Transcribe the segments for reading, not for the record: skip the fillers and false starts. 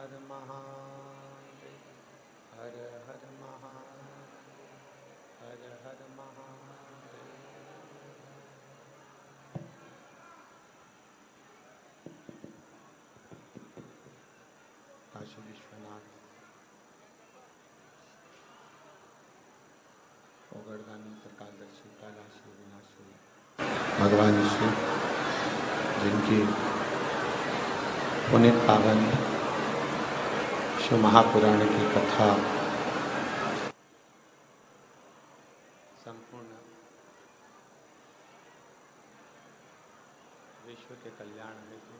हर महादेव हर हर महादेव हर हर महादेव। काशी विश्वनाथ ओगरदानी त्रिकालदर्शी कैलाशी विनाशी भगवान शिव जिनकी पुनीत पावन शिव महापुराण की कथा संपूर्ण विश्व के कल्याण हेतु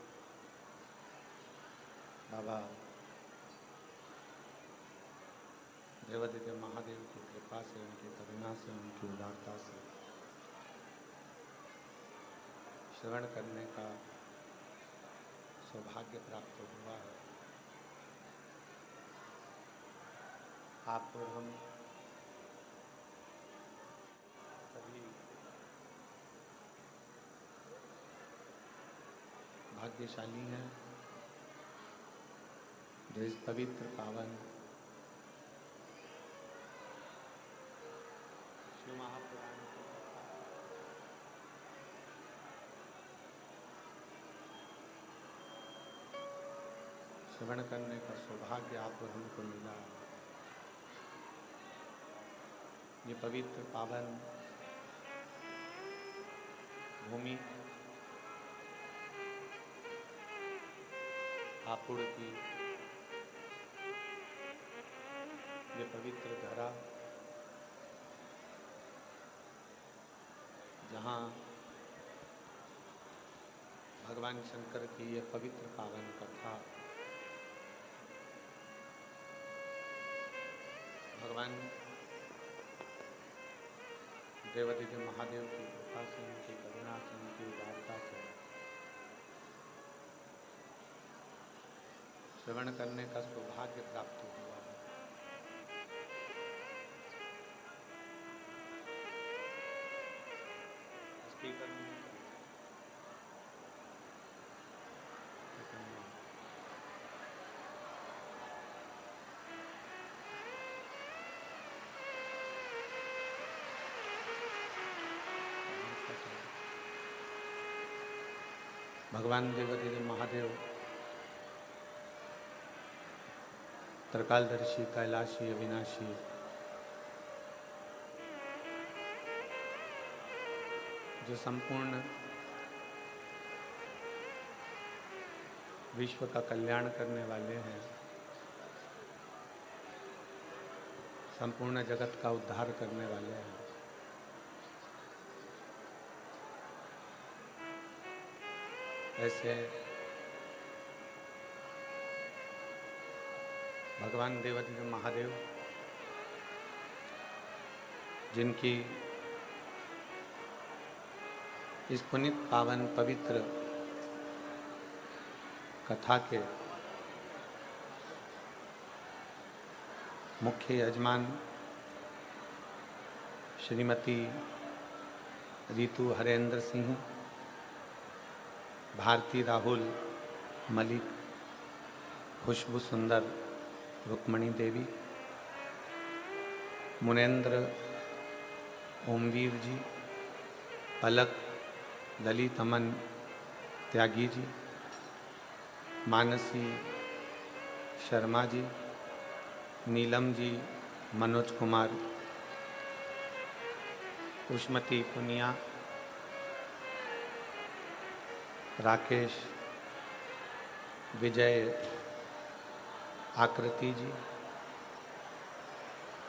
बाबा देवादिदेव महादेव की कृपा से, उनकी करुणा से, उनकी उदारता से श्रवण करने का सौभाग्य प्राप्त हुआ है। आप और हम सभी भाग्यशाली हैं जो इस पवित्र पावन शिव महापुराण की कथा श्रवण करने का सौभाग्य आप और हमको मिला। ये पवित्र पावन भूमि हापुड़ की ये पवित्र धरा, जहाँ भगवान शंकर की ये पवित्र पावन कथा भगवान देवादिदेव महादेव की कृपा से, उनकी करुणा से, उनकी उदारता से श्रवण करने का सौभाग्य प्राप्त हुआ है। स्पीकर में भगवान देवादिदेव महादेव त्रिकालदर्शी कैलाशी अविनाशी जो संपूर्ण विश्व का कल्याण करने वाले हैं, संपूर्ण जगत का उद्धार करने वाले हैं। ऐसे भगवान देवादिदेव महादेव जिनकी इस पुनीत पावन पवित्र कथा के मुख्य यजमान श्रीमती रीतु हरेंद्र सिंह, भारती राहुल मलिक, खुशबू सुंदर रुक्मणी देवी, मुनेन्द्र ओमवीर जी, पलक ललित अमन त्यागी जी, मानसी शर्मा जी, नीलम जी, मनोज कुमार, उष्मती पुनिया, राकेश, विजय आकृति जी,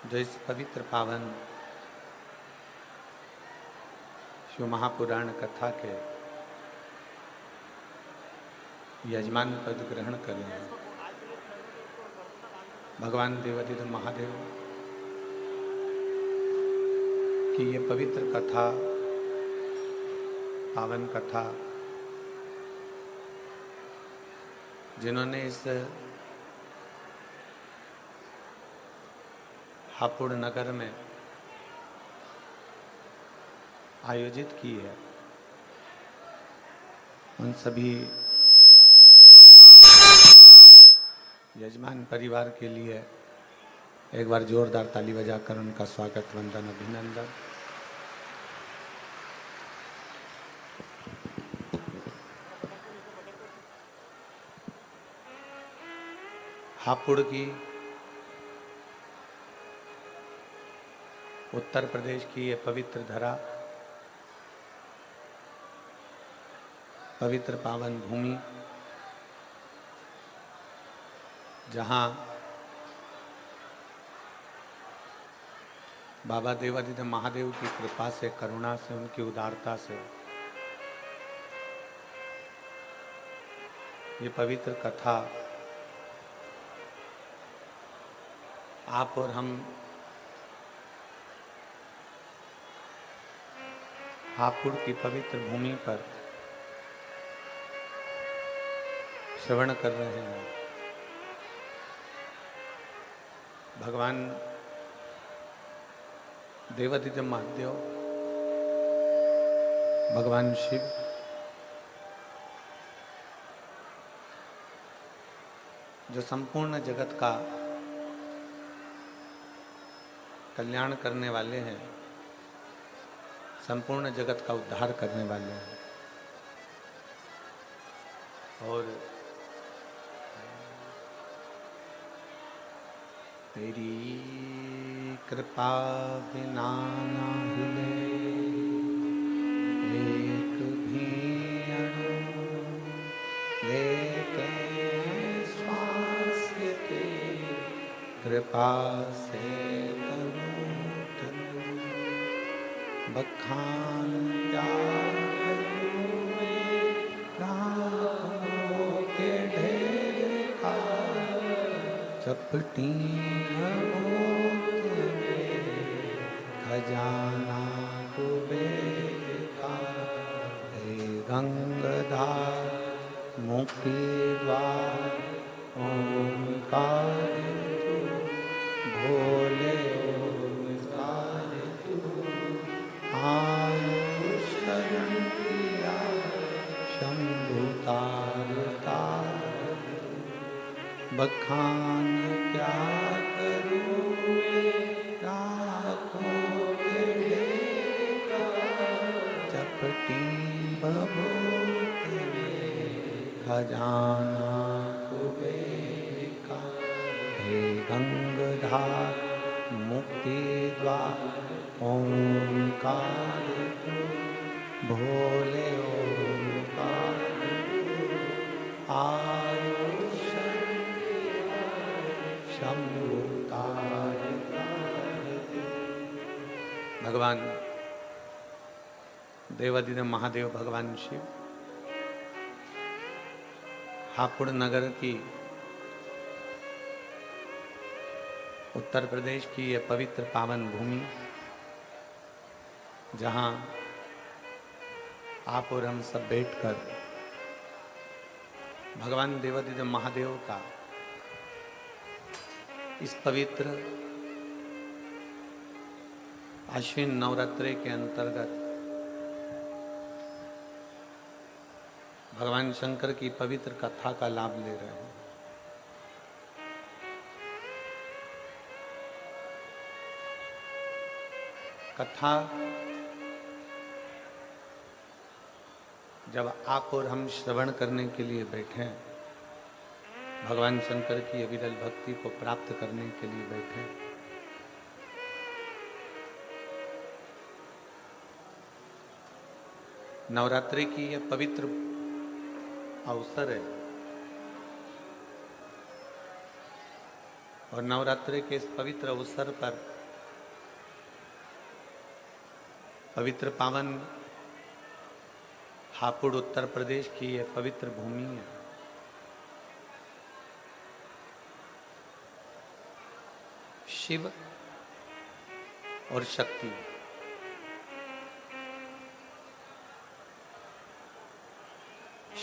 जो इस पवित्र पावन शिव महापुराण कथा के यजमान पद ग्रहण करें हैं। भगवान देवादिदेव महादेव की ये पवित्र कथा, पावन कथा, जिन्होंने इस हापुड़ नगर में आयोजित की है, उन सभी विराजमान परिवार के लिए एक बार जोरदार ताली बजाकर उनका स्वागत, वंदन, अभिनंदन। हापुड़ की, उत्तर प्रदेश की ये पवित्र धरा, पवित्र पावन भूमि, जहाँ बाबा देवादिदेव महादेव की कृपा से, करुणा से, उनकी उदारता से ये पवित्र कथा आप और हम हापुड़ की पवित्र भूमि पर श्रवण कर रहे हैं। भगवान देवादिदेव महादेव, भगवान शिव जो संपूर्ण जगत का कल्याण करने वाले हैं, संपूर्ण जगत का उद्धार करने वाले हैं। और तेरी कृपा बिना ना हिले एक भी अणु, लेते श्वास के कृपा से बखान क्या करूं मैं, राहों के ढेर का चपटी खजाना कुबेर का। हे गंगाधार मुक्ति द्वार ओंकार तू, भोले ओंकार तू, आयु शरण किया शंभु तार तार। बखान क्या करूं राखों के ढेर का, चपटी बबूत में खजाना कुबेर का। हे गंगाधार मुक्ति द्वार ओंकार तू, भोले ओंकार तू, आयु शंभु तार तार। भगवान देवादिदेव महादेव, भगवान शिव हापुड़ नगर की, उत्तर प्रदेश की यह पवित्र पावन भूमि, जहाँ आप और हम सब बैठकर भगवान देवादिदेव महादेव का इस पवित्र आश्विन नवरात्रे के अंतर्गत भगवान शंकर की पवित्र कथा का लाभ ले रहे हैं। कथा जब आप और हम श्रवण करने के लिए बैठे, भगवान शंकर की अविरल भक्ति को प्राप्त करने के लिए बैठे, नवरात्रि की यह पवित्र अवसर है और नवरात्रि के इस पवित्र अवसर पर पवित्र पावन हापुड़ उत्तर प्रदेश की यह पवित्र भूमि है। शिव और शक्ति,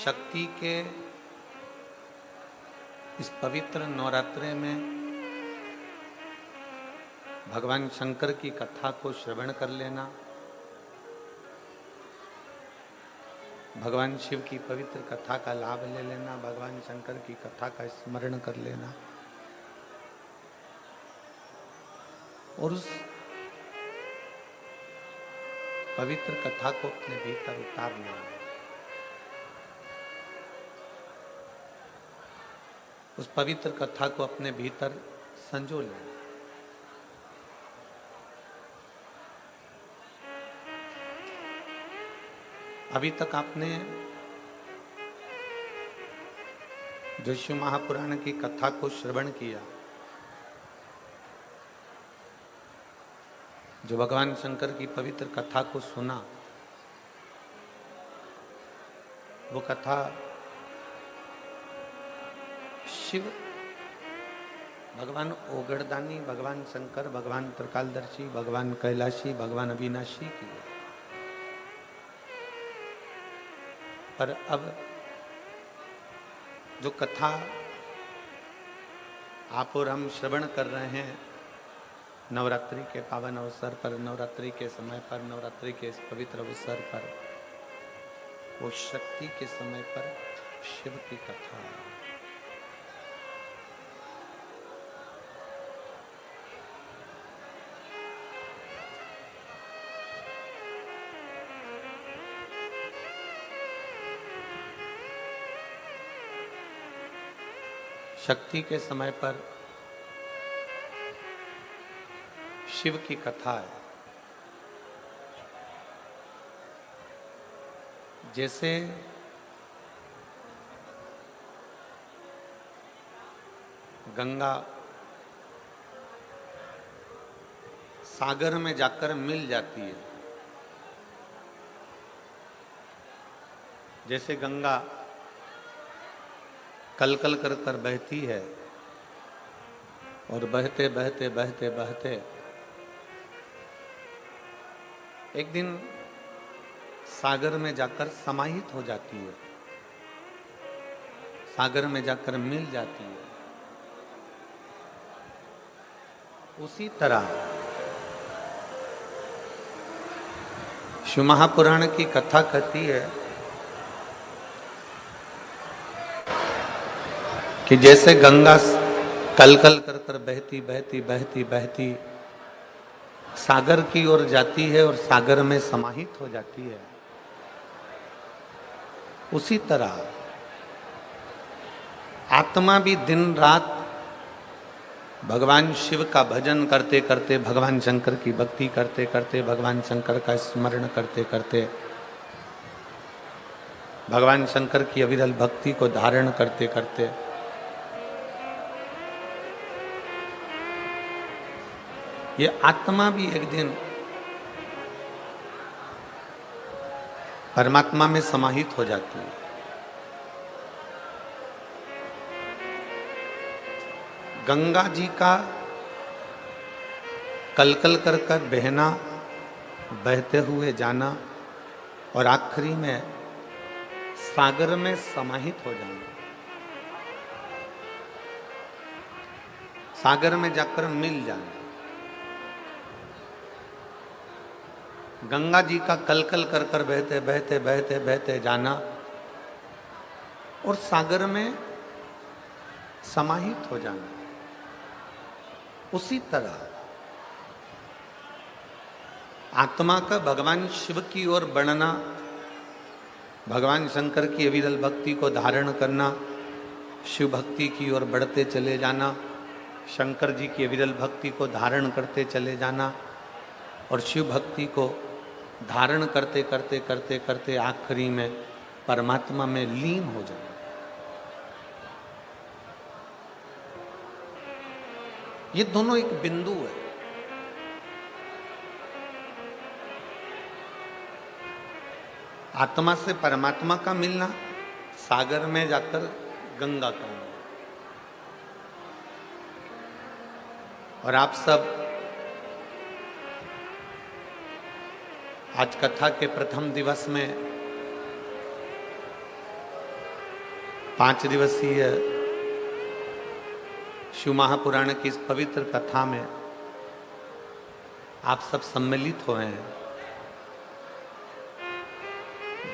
शक्ति के इस पवित्र नवरात्रे में भगवान शंकर की कथा को श्रवण कर लेना, भगवान शिव की पवित्र कथा का लाभ ले लेना, भगवान शंकर की कथा का स्मरण कर लेना, और उस पवित्र कथा को अपने भीतर उतार लें। उस पवित्र कथा को अपने भीतर संजो लें। अभी तक आपने जो शिव महापुराण की कथा को श्रवण किया, जो भगवान शंकर की पवित्र कथा को सुना, वो कथा शिव, भगवान ओगड़दानी, भगवान शंकर, भगवान त्रिकालदर्शी, भगवान कैलाशी, भगवान अविनाशी की है। पर अब जो कथा आप और हम श्रवण कर रहे हैं, नवरात्रि के पावन अवसर पर, नवरात्रि के समय पर, नवरात्रि के इस पवित्र अवसर पर, वो शक्ति के समय पर शिव की कथा है। शक्ति के समय पर शिव की कथा है। जैसे गंगा सागर में जाकर मिल जाती है, जैसे गंगा कल कल कर कर बहती है और बहते बहते बहते बहते एक दिन सागर में जाकर समाहित हो जाती है, सागर में जाकर मिल जाती है। उसी तरह शिव महापुराण की कथा कहती है कि जैसे गंगा कल कल कर कर बहती बहती बहती बहती सागर की ओर जाती है और सागर में समाहित हो जाती है, उसी तरह आत्मा भी दिन रात भगवान शिव का भजन करते करते, भगवान शंकर की भक्ति करते करते, भगवान शंकर का स्मरण करते करते, भगवान शंकर की अविरल भक्ति को धारण करते करते ये आत्मा भी एक दिन परमात्मा में समाहित हो जाती है। गंगा जी का कलकल कर कर बहना, बहते हुए जाना और आखिरी में सागर में समाहित हो जाना, सागर में जाकर मिल जाना। गंगा जी का कलकल कर कर बहते बहते बहते बहते जाना और सागर में समाहित हो जाना। उसी तरह आत्मा का भगवान शिव की ओर बढ़ना, भगवान शंकर की अविरल भक्ति को धारण करना, शिव भक्ति की ओर बढ़ते चले जाना, शंकर जी की अविरल भक्ति को धारण करते चले जाना और शिव भक्ति को धारण करते करते करते करते आखिरी में परमात्मा में लीन हो जाना। ये दोनों एक बिंदु है। आत्मा से परमात्मा का मिलना, सागर में जाकर गंगा का मिलना। और आप सब आज कथा के प्रथम दिवस में 5 दिवसीय शिव महापुराण की इस पवित्र कथा में आप सब सम्मिलित हुए हैं।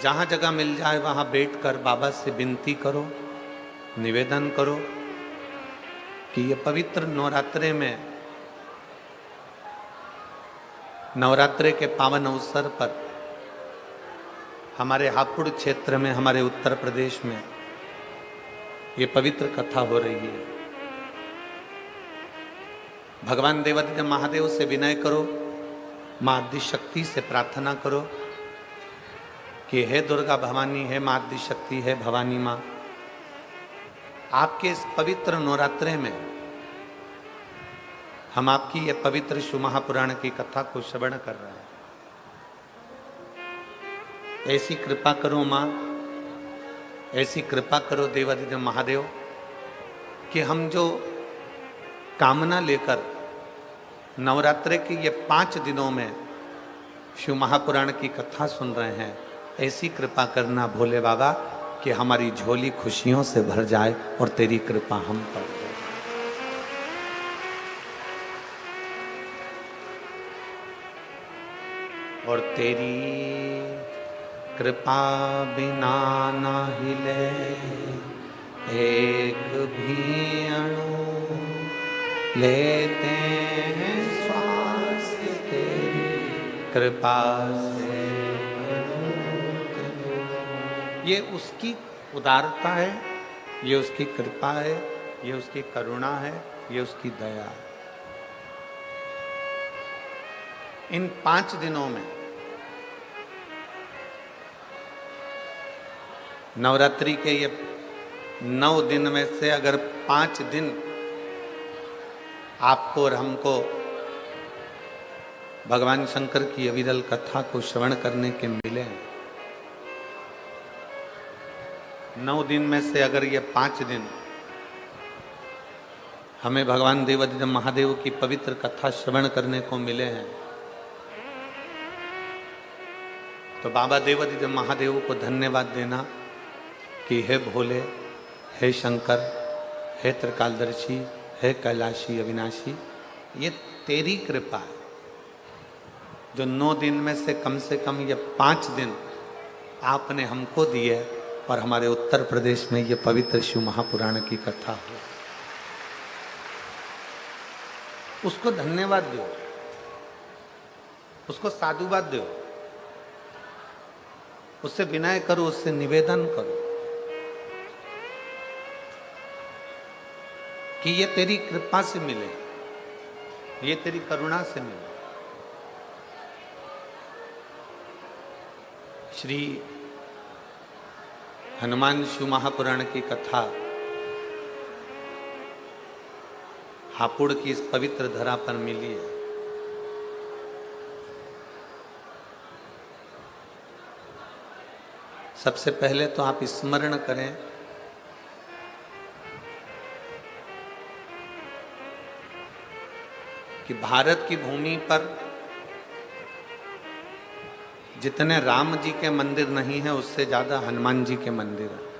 जहां जगह मिल जाए वहां बैठकर बाबा से विनती करो, निवेदन करो कि ये पवित्र नवरात्रे में नवरात्रि के पावन अवसर पर हमारे हापुड़ क्षेत्र में, हमारे उत्तर प्रदेश में ये पवित्र कथा हो रही है। भगवान देवादिदेव महादेव से विनय करो, माँ आदिशक्ति से प्रार्थना करो कि हे दुर्गा भवानी, हे माँ आदिशक्ति, हे भवानी माँ, आपके इस पवित्र नवरात्रे में हम आपकी ये पवित्र शिव महापुराण की कथा को श्रवण कर रहे हैं। ऐसी कृपा करो माँ, ऐसी कृपा करो देवादिदेव महादेव कि हम जो कामना लेकर नवरात्रे के ये 5 दिनों में शिव महापुराण की कथा सुन रहे हैं, ऐसी कृपा करना भोले बाबा कि हमारी झोली खुशियों से भर जाए और तेरी कृपा हम पर हो। और तेरी कृपा बिना न हिले एक भी अणु, लेते हैं श्वास तेरी कृपा से। ये उसकी उदारता है, ये उसकी कृपा है, ये उसकी करुणा है, ये उसकी दया है। इन 5 दिनों में नवरात्रि के ये 9 दिन में से अगर 5 दिन आपको और हमको भगवान शंकर की अविरल कथा को श्रवण करने के मिले, 9 दिन में से अगर ये 5 दिन हमें भगवान देवादिदेव महादेव की पवित्र कथा श्रवण करने को मिले हैं, तो बाबा देवादिदेव महादेव को धन्यवाद देना कि हे भोले, हे शंकर, हे त्रिकालदर्शी, हे कैलाशी अविनाशी, ये तेरी कृपा है जो 9 दिन में से कम ये 5 दिन आपने हमको दिए और हमारे उत्तर प्रदेश में ये पवित्र शिव महापुराण की कथा हो। उसको धन्यवाद दो, उसको साधुवाद दो, उससे विनय करो, उससे निवेदन करो कि ये तेरी कृपा से मिले, ये तेरी करुणा से मिले। श्री हनुमान शिव महापुराण की कथा हापुड़ की इस पवित्र धरा पर मिली है। सबसे पहले तो आप स्मरण करें कि भारत की भूमि पर जितने राम जी के मंदिर नहीं है, उससे ज्यादा हनुमान जी के मंदिर है।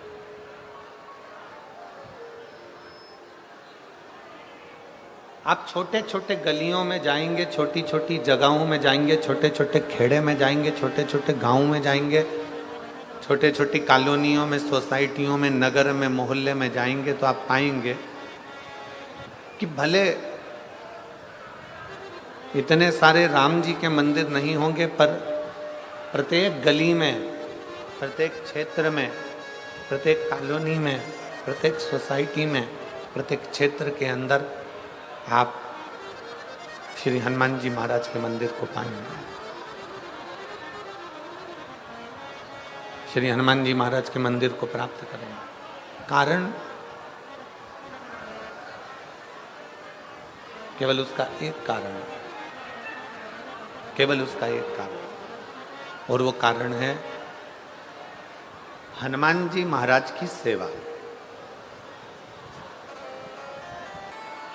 आप छोटे छोटे गलियों में जाएंगे, छोटी छोटी जगहों में जाएंगे, छोटे छोटे खेड़े में जाएंगे, छोटे छोटे गांवों में जाएंगे, छोटे छोटी कॉलोनियों में, सोसाइटियों में, नगर में, मोहल्ले में जाएंगे तो आप पाएंगे कि भले इतने सारे राम जी के मंदिर नहीं होंगे, पर प्रत्येक गली में, प्रत्येक क्षेत्र में, प्रत्येक कॉलोनी में, प्रत्येक सोसाइटी में, प्रत्येक क्षेत्र के अंदर आप श्री हनुमान जी महाराज के मंदिर को पाएंगे। श्री हनुमान जी महाराज के मंदिर को प्राप्त करेंगे। कारण केवल उसका एक कारण है, केवल उसका एक कारण, और वो कारण है हनुमान जी महाराज की सेवा।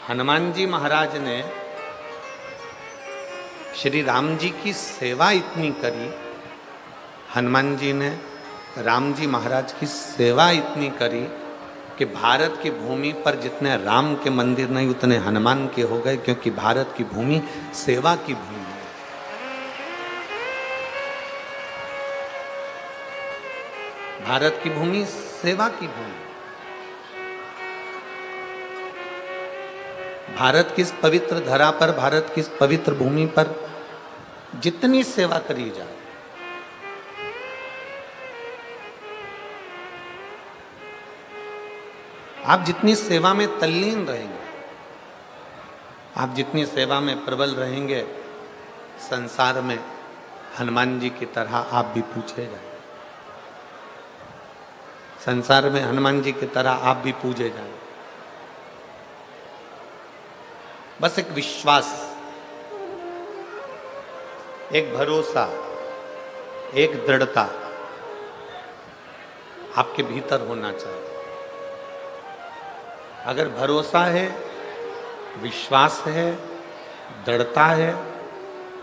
हनुमान जी महाराज ने श्री राम जी की सेवा इतनी करी, हनुमान जी ने राम जी महाराज की सेवा इतनी करी कि भारत की भूमि पर जितने राम के मंदिर नहीं, उतने हनुमान के हो गए, क्योंकि भारत की भूमि सेवा की भूमि है। भारत की भूमि सेवा की भूमि। भारत की इस पवित्र धरा पर, भारत की इस पवित्र भूमि पर जितनी सेवा करी जाए, आप जितनी सेवा में तल्लीन रहेंगे, आप जितनी सेवा में प्रबल रहेंगे, संसार में हनुमान जी की तरह आप भी पूछे जाए। संसार में हनुमान जी की तरह आप भी पूजे जाए। बस एक विश्वास, एक भरोसा, एक दृढ़ता आपके भीतर होना चाहिए। अगर भरोसा है, विश्वास है, दृढ़ता है,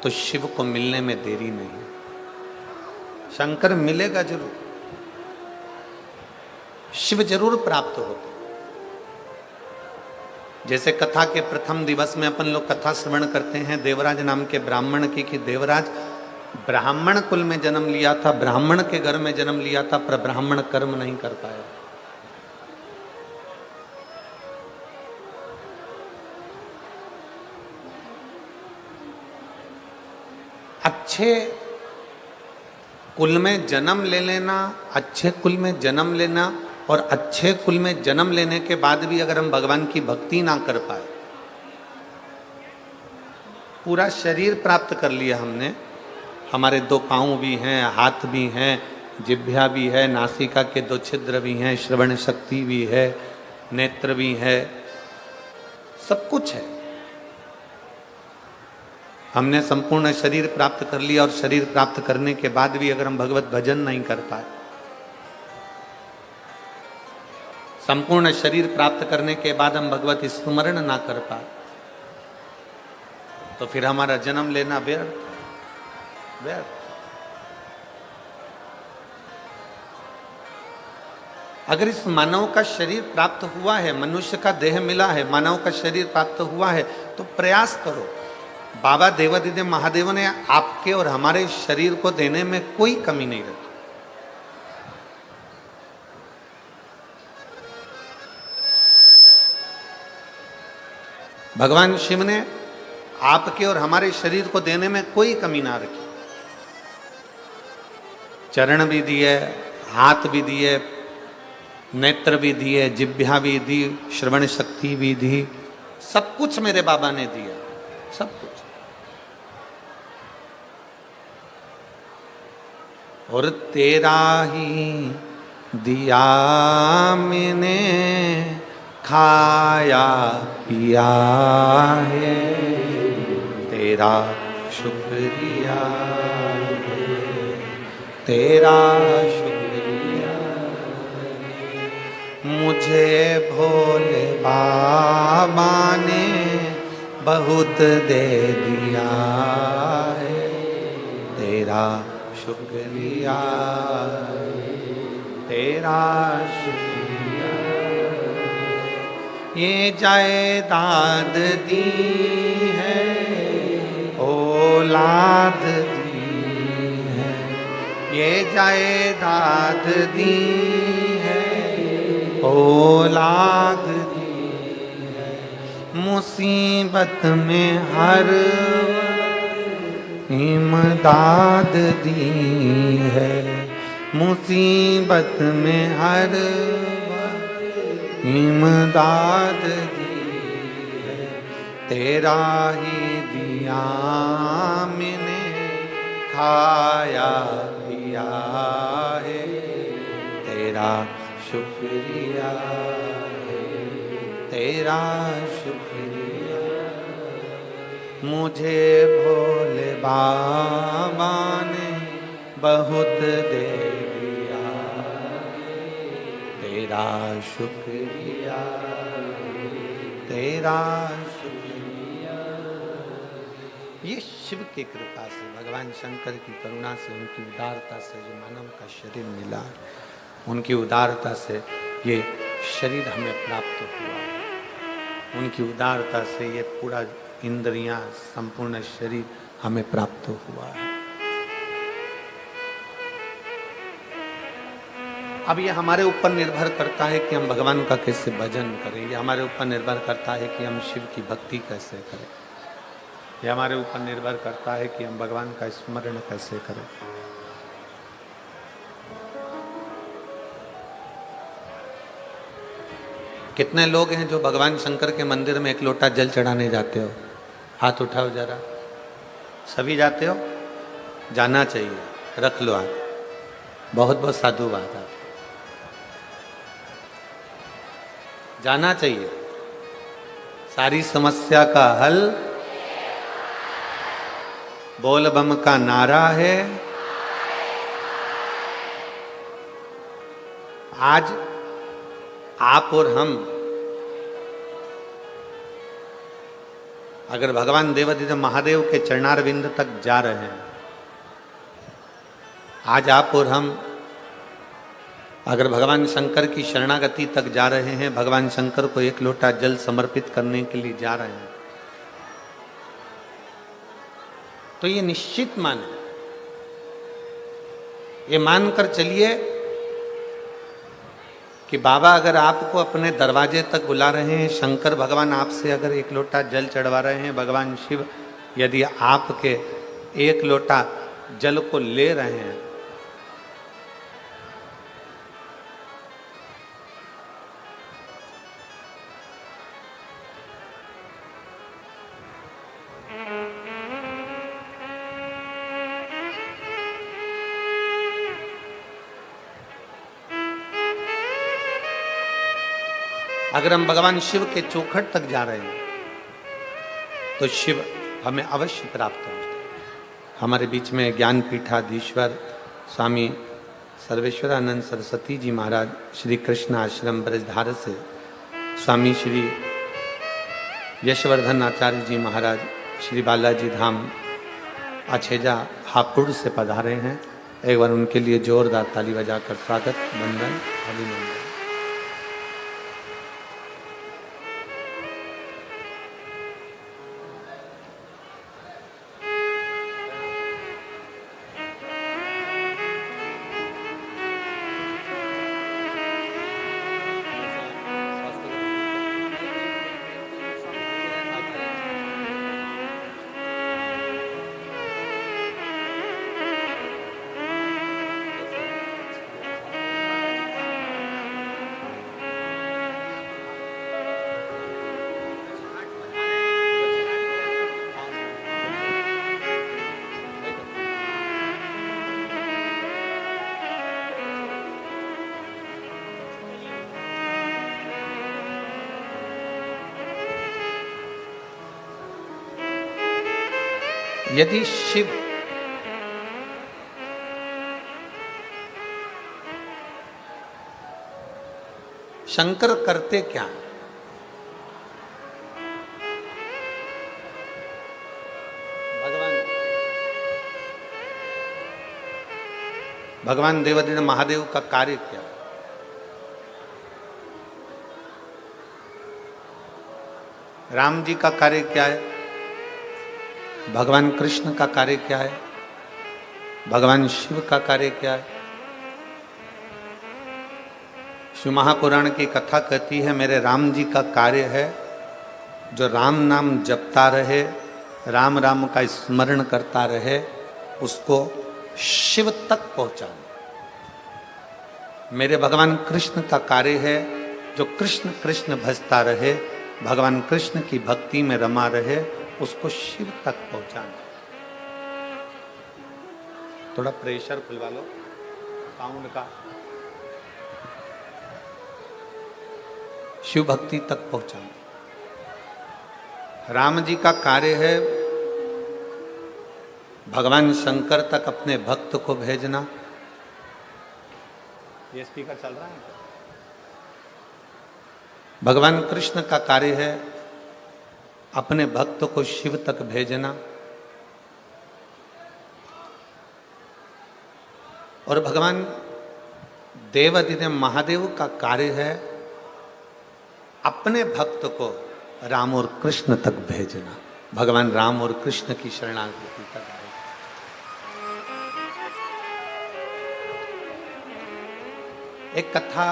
तो शिव को मिलने में देरी नहीं। शंकर मिलेगा जरूर, शिव जरूर प्राप्त होते। जैसे कथा के प्रथम दिवस में अपन लोग कथा श्रवण करते हैं देवराज नाम के ब्राह्मण की, कि देवराज ब्राह्मण कुल में जन्म लिया था, ब्राह्मण के घर में जन्म लिया था, पर ब्राह्मण कर्म नहीं कर पाया। अच्छे कुल में जन्म ले लेना, अच्छे कुल में जन्म लेना, और अच्छे कुल में जन्म लेने के बाद भी अगर हम भगवान की भक्ति ना कर पाए, पूरा शरीर प्राप्त कर लिया हमने, हमारे 2 पांव भी हैं, हाथ भी हैं, जिह्वा भी है, नासिका के 2 छिद्र भी हैं, श्रवण शक्ति भी है, नेत्र भी है, सब कुछ है। हमने संपूर्ण शरीर प्राप्त कर लिया, और शरीर प्राप्त करने के बाद भी अगर हम भगवत भजन नहीं कर पाए, संपूर्ण शरीर प्राप्त करने के बाद हम भगवत स्मरण ना कर पाए, तो फिर हमारा जन्म लेना व्यर्थ। अगर इस मानव का शरीर प्राप्त हुआ है, मनुष्य का देह मिला है, मानव का शरीर प्राप्त हुआ है, तो प्रयास करो। बाबा देवादिदेव महादेव ने आपके और हमारे शरीर को देने में कोई कमी नहीं रखी। भगवान शिव ने आपके और हमारे शरीर को देने में कोई कमी ना रखी। चरण भी दिए, हाथ भी दिए, नेत्र भी दिए, जिह्वा भी दी, श्रवण शक्ति भी दी, सब कुछ मेरे बाबा ने दिया, सब कुछ। और तेरा ही दिया मैंने खाया पिया है, तेरा शुक्रिया है, तेरा शुक्रिया है। मुझे भोले बाबा ने बहुत दे दिया है, तेरा शुक्रिया है, तेरा शुक्रिया। ये जायदाद दी है, औलाद दी है, ये जायदाद दी है, औलाद दी है। मुसीबत में हर इमदाद दी है, मुसीबत में हर इमदाद दी है। तेरा ही दिया मैंने खाया पिया है, तेरा शुक्रिया है, तेरा शुक्रिया। मुझे भोले बाबा ने बहुत दे दिया, तेरा शुक्रिया, तेरा शुक्रिया। ये शिव की कृपा से, भगवान शंकर की करुणा से, उनकी उदारता से जो मानव का शरीर मिला, उनकी उदारता से ये शरीर हमें प्राप्त हुआ, उनकी उदारता से ये पूरा इंद्रियां, संपूर्ण शरीर हमें प्राप्त हुआ है। अब ये हमारे ऊपर निर्भर करता है कि हम भगवान का कैसे भजन करें, ये हमारे ऊपर निर्भर करता है कि हम शिव की भक्ति कैसे करें। ये हमारे ऊपर निर्भर करता है कि हम भगवान का स्मरण कैसे करें। कितने लोग हैं जो भगवान शंकर के मंदिर में एक लोटा जल चढ़ाने जाते हो? हाथ उठाओ जरा। सभी जाते हो? जाना चाहिए, रख लो हाथ। बहुत बहुत साधुवाद आप। जाना चाहिए। सारी समस्या का हल बोल बम का नारा है। आज आप और हम अगर भगवान देवाधिदेव महादेव के चरणारविंद तक जा रहे हैं, आज आप और हम अगर भगवान शंकर की शरणागति तक जा रहे हैं, भगवान शंकर को एक लोटा जल समर्पित करने के लिए जा रहे हैं, तो ये निश्चित माने, ये मानकर चलिए कि बाबा अगर आपको अपने दरवाजे तक बुला रहे हैं, शंकर भगवान आपसे अगर एक लोटा जल चढ़वा रहे हैं, भगवान शिव यदि आपके एक लोटा जल को ले रहे हैं, अगर हम भगवान शिव के चौखट तक जा रहे हैं तो शिव हमें अवश्य प्राप्त होते हैं। हमारे बीच में ज्ञान पीठाधीश्वर स्वामी सर्वेश्वरानंद सरस्वती जी महाराज श्री कृष्ण आश्रम ब्रजधार से, स्वामी श्री यशवर्धन आचार्य जी महाराज श्री बालाजी धाम अछेजा हापुड़ से पधारे हैं। एक बार उनके लिए जोरदार ताली बजाकर स्वागत, वंदन, अभिनंदन। यदि शिव शंकर करते क्या? भगवान देवाधिदेव महादेव का कार्य क्या? राम जी का कार्य क्या है? भगवान कृष्ण का कार्य क्या है? भगवान शिव का कार्य क्या है? शिव महापुराण की कथा कहती है, मेरे राम जी का कार्य है जो राम नाम जपता रहे, राम राम का स्मरण करता रहे, उसको शिव तक पहुंचाना। मेरे भगवान कृष्ण का कार्य है जो कृष्ण कृष्ण भजता रहे, भगवान कृष्ण की भक्ति में रमा रहे, उसको शिव तक पहुंचाना। थोड़ा प्रेशर खुलवा लो साउंड का। शिव भक्ति तक पहुंचाना। राम जी का कार्य है भगवान शंकर तक अपने भक्त को भेजना। ये स्पीकर चल रहा है? भगवान कृष्ण का कार्य है अपने भक्त को शिव तक भेजना। और भगवान देवाधिदेव महादेव का कार्य है अपने भक्त को राम और कृष्ण तक भेजना। भगवान राम और कृष्ण की शरणागति तक भेजना। एक कथा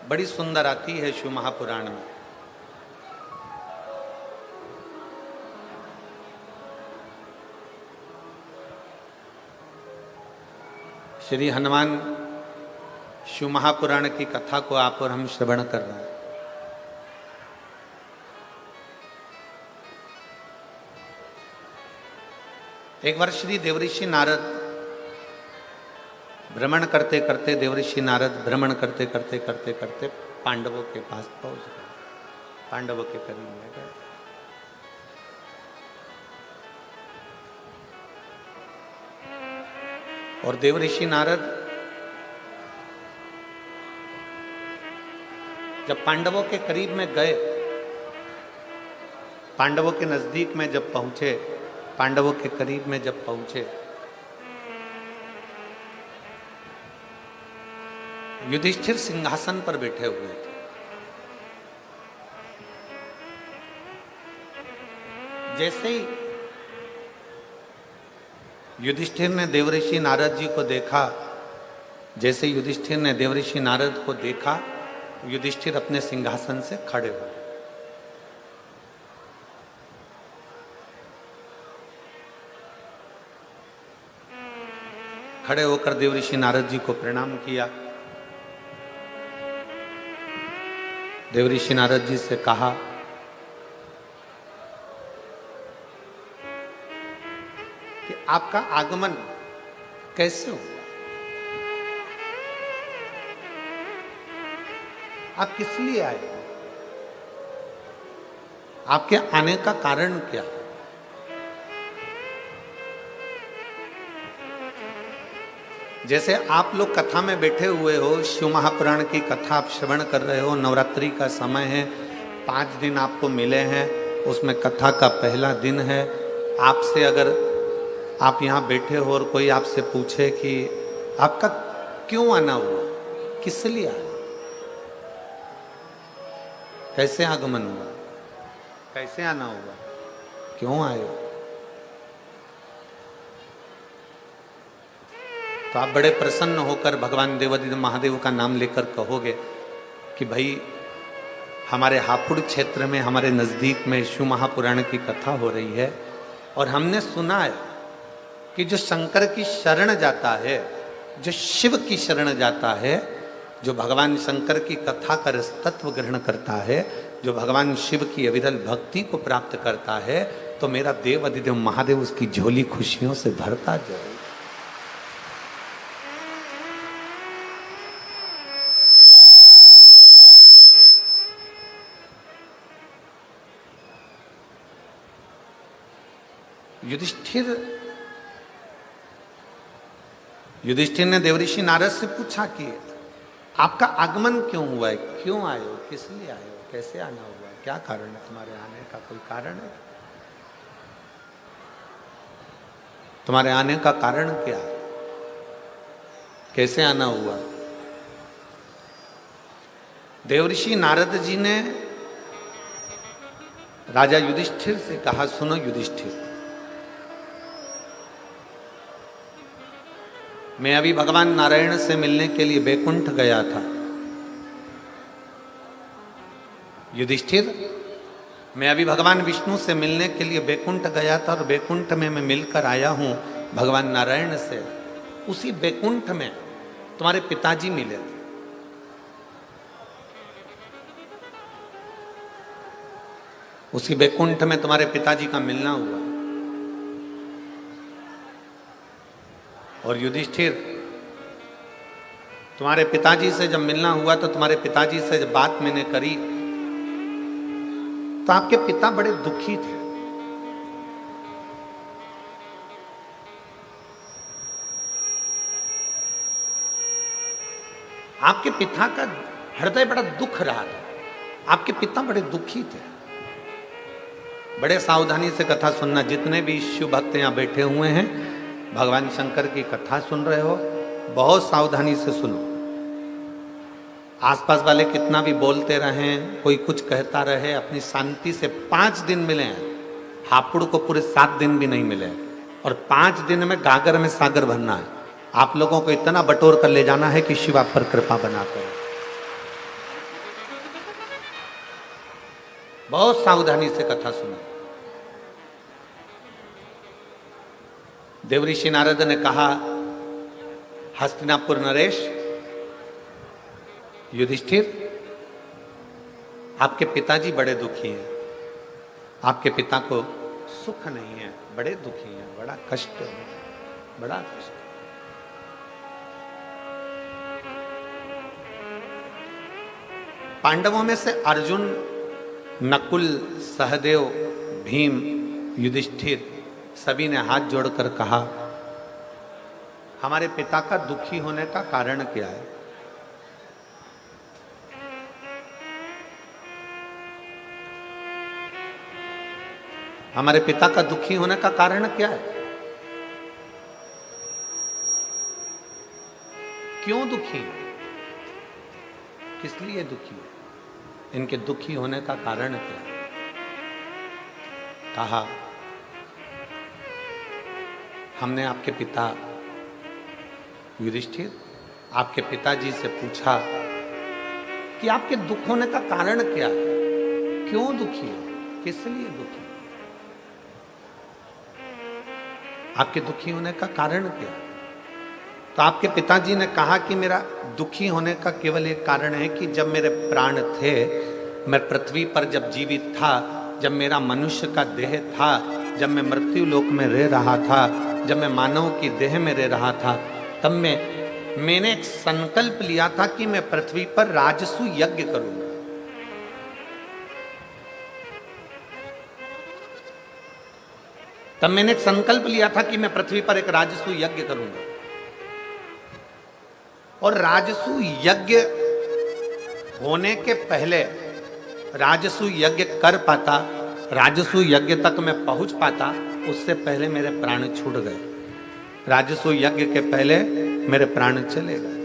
बड़ी सुंदर आती है शिव महापुराण में। श्री हनुमान शिव महापुराण की कथा को आप और हम श्रवण कर रहे हैं। एक बार श्री देवऋषि नारद भ्रमण करते करते भ्रमण करते करते करते करते पांडवों के पास पहुंच गए, पांडवों के करीब में गए। और देवऋषि नारद जब पांडवों के करीब में गए, पांडवों के नजदीक में जब पहुंचे, पांडवों के करीब में जब पहुंचे, युधिष्ठिर सिंहासन पर बैठे हुए थे। जैसे ही युधिष्ठिर ने देवऋषि नारद जी को देखा, जैसे युधिष्ठिर ने देवऋषि नारद को देखा, युधिष्ठिर अपने सिंहासन से खड़े हुए। खड़े होकर देवऋषि नारद जी को प्रणाम किया। देवऋषि नारद जी से कहा कि आपका आगमन कैसे हुआ, आप किस लिए आए, आपके आने का कारण क्या? जैसे आप लोग कथा में बैठे हुए हो, शिव महापुराण की कथा आप श्रवण कर रहे हो, नवरात्रि का समय है, 5 दिन आपको मिले हैं, उसमें कथा का पहला दिन है। आपसे अगर आप यहाँ बैठे हो और कोई आपसे पूछे कि आपका क्यों आना हुआ, किस लिए आया, कैसे आगमन हुआ, कैसे आना हुआ, क्यों आए हो, तो आप बड़े प्रसन्न होकर भगवान देवादिदेव महादेव का नाम लेकर कहोगे कि भाई हमारे हापुड़ क्षेत्र में, हमारे नज़दीक में शिव महापुराण की कथा हो रही है और हमने सुना है कि जो शंकर की शरण जाता है, जो शिव की शरण जाता है, जो भगवान शंकर की कथा का रसतत्व ग्रहण करता है, जो भगवान शिव की अविरल भक्ति को प्राप्त करता है, तो मेरा देवादिदेव महादेव उसकी झोली खुशियों से भरता जाए। युधिष्ठिर ने देवऋषि नारद से पूछा कि आपका आगमन क्यों हुआ है, क्यों आए हो, किस लिए आए हो, कैसे आना हुआ है, क्या कारण है तुम्हारे आने का, कोई कारण है, तुम्हारे आने का कारण क्या है, कैसे आना हुआ? देवऋषि नारद जी ने राजा युधिष्ठिर से कहा, सुनो युधिष्ठिर, मैं अभी भगवान नारायण से मिलने के लिए बैकुंठ गया था। युधिष्ठिर, मैं अभी भगवान विष्णु से मिलने के लिए बैकुंठ गया था और बैकुंठ में मैं मिलकर आया हूं भगवान नारायण से। उसी बैकुंठ में तुम्हारे पिताजी मिले थे। उसी बैकुंठ में तुम्हारे पिताजी का मिलना हुआ। और युधिष्ठिर, तुम्हारे पिताजी से जब मिलना हुआ तो तुम्हारे पिताजी से जब बात मैंने करी तो आपके पिता बड़े दुखी थे। आपके पिता का हृदय बड़ा दुख रहा था, आपके पिता बड़े दुखी थे। बड़े सावधानी से कथा सुनना, जितने भी शिव भक्त यहाँ बैठे हुए हैं, भगवान शंकर की कथा सुन रहे हो, बहुत सावधानी से सुनो। आसपास वाले कितना भी बोलते रहें, कोई कुछ कहता रहे, अपनी शांति से 5 दिन मिले हैं। हापुड़ को पूरे 7 दिन भी नहीं मिले और 5 दिन में गागर में सागर भरना है। आप लोगों को इतना बटोर कर ले जाना है कि शिव आप पर कृपा बनाते हैं। बहुत सावधानी से कथा सुना। देवऋषि नारद ने कहा, हस्तिनापुर नरेश, युधिष्ठिर, आपके पिताजी बड़े दुखी हैं, आपके पिता को सुख नहीं है, बड़े दुखी हैं, बड़ा कष्ट है, बड़ा कष्ट। पांडवों में से अर्जुन, नकुल, सहदेव, भीम, युधिष्ठिर सभी ने हाथ जोड़कर कहा, हमारे पिता का दुखी होने का कारण क्या है? हमारे पिता का दुखी होने का कारण क्या है? क्यों दुखी है? किस लिए दुखी है? इनके दुखी होने का कारण क्या है? कहा, हमने आपके पिता युधिष्ठिर, आपके पिताजी से पूछा कि आपके दुख होने का कारण क्या है? क्यों दुखी है? किस लिए दुखी है? आपके दुखी होने का कारण क्या है? तो आपके पिताजी ने कहा कि मेरा दुखी होने का केवल एक कारण है कि जब मेरे प्राण थे, मैं पृथ्वी पर जब जीवित था, जब मेरा मनुष्य का देह था, जब मैं मृत्यु लोक में रह रहा था, जब मैं मानव की देह में रह रहा था, तब मैंने एक संकल्प लिया था कि मैं पृथ्वी पर राजसू यज्ञ करूंगा। तब मैंने एक संकल्प लिया था कि मैं पृथ्वी पर एक राजसू यज्ञ करूंगा, और राजसू यज्ञ होने के पहले, राजसू यज्ञ कर पाता, राजसू यज्ञ तक मैं पहुंच पाता, उससे पहले मेरे प्राण छूट गए। राजसू यज्ञ के पहले मेरे प्राण चले गए।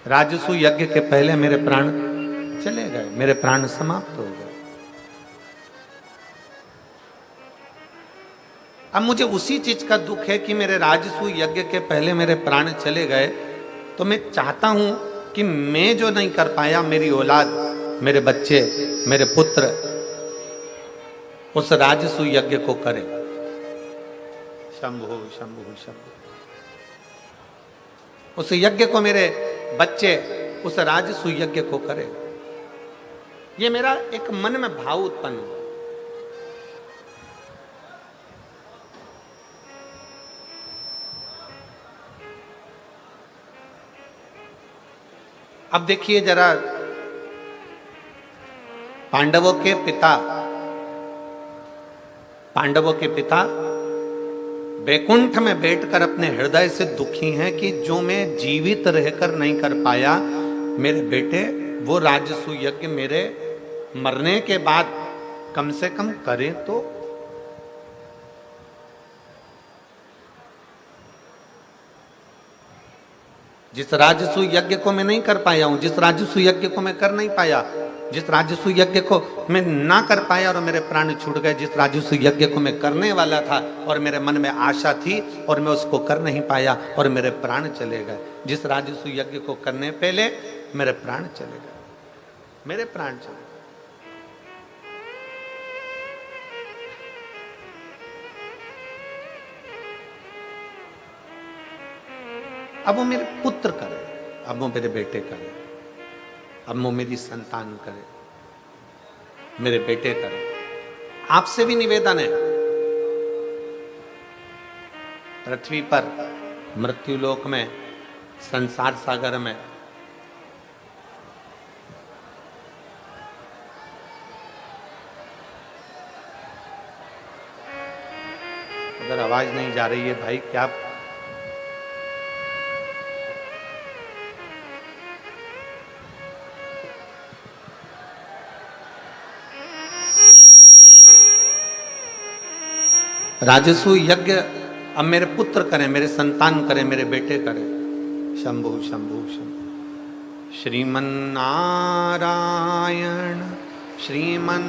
राजसू यज्ञ के पहले मेरे प्राण चले गए, मेरे प्राण समाप्त हो गए। अब मुझे उसी चीज का दुख है कि मेरे राजसू यज्ञ के पहले मेरे प्राण चले गए, तो मैं चाहता हूं कि मैं जो नहीं कर पाया, मेरी औलाद, मेरे बच्चे, मेरे पुत्र उस राजसू यज्ञ को करें। शंभु शंभु शंभु। उस यज्ञ को मेरे बच्चे उस राजसू यज्ञ को करें। ये मेरा एक मन में भाव उत्पन्न हुआ। अब देखिए जरा, पांडवों के पिता बैकुंठ में बैठकर अपने हृदय से दुखी हैं कि जो मैं जीवित रहकर नहीं कर पाया, मेरे बेटे वो राजसू यज्ञ मेरे मरने के बाद कम से कम करें तो। जिस राजसू यज्ञ को मैं नहीं कर पाया हूं, जिस राजसू यज्ञ को मैं कर नहीं पाया, जिस राजसू यज्ञ को मैं ना कर पाया और मेरे प्राण छूट गए, जिस राजसू यज्ञ को मैं करने वाला था और मेरे मन में आशा थी और मैं उसको कर नहीं पाया और मेरे प्राण चले गए, जिस राजसू यज्ञ को करने पहले मेरे प्राण चले गए, मेरे प्राण चले गए। अब वो मेरे पुत्र करे, अब वो मेरे बेटे करे, अब वो मेरी संतान करे, मेरे बेटे करे। आपसे भी निवेदन है, पृथ्वी पर, मृत्युलोक में, संसार सागर में अगर आवाज नहीं जा रही है भाई, क्या राजसू यज्ञ अब मेरे पुत्र करें, मेरे संतान करें, मेरे बेटे करें। शंभु शंभु शंभु। श्रीमन नारायण श्रीमन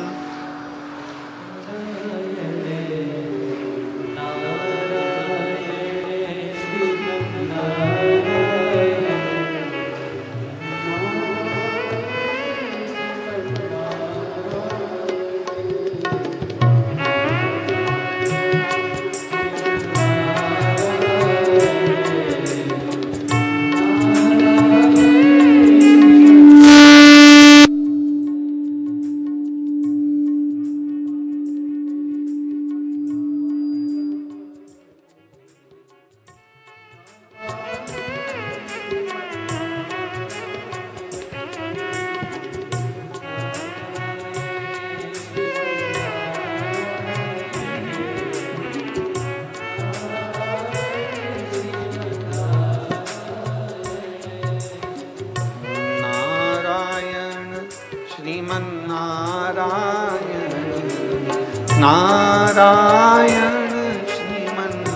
नारायण श्रीमन्नारायण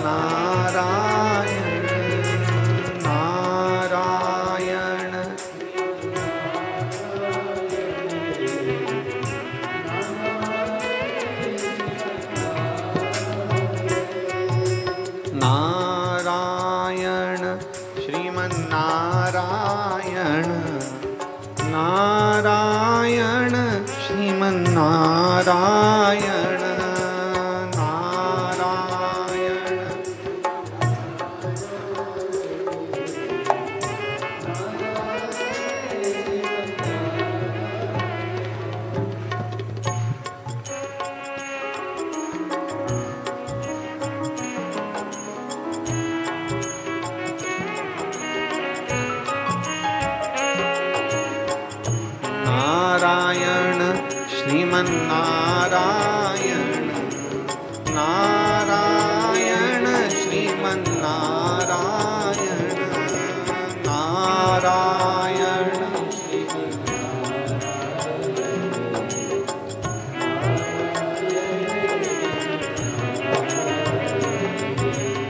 नारायण नारायण श्रीमन्नारायण नारायण श्रीमन्नारायण नारायण नारायण श्रीमन्नारायण नारायण श्रीमन्नारायण नारायण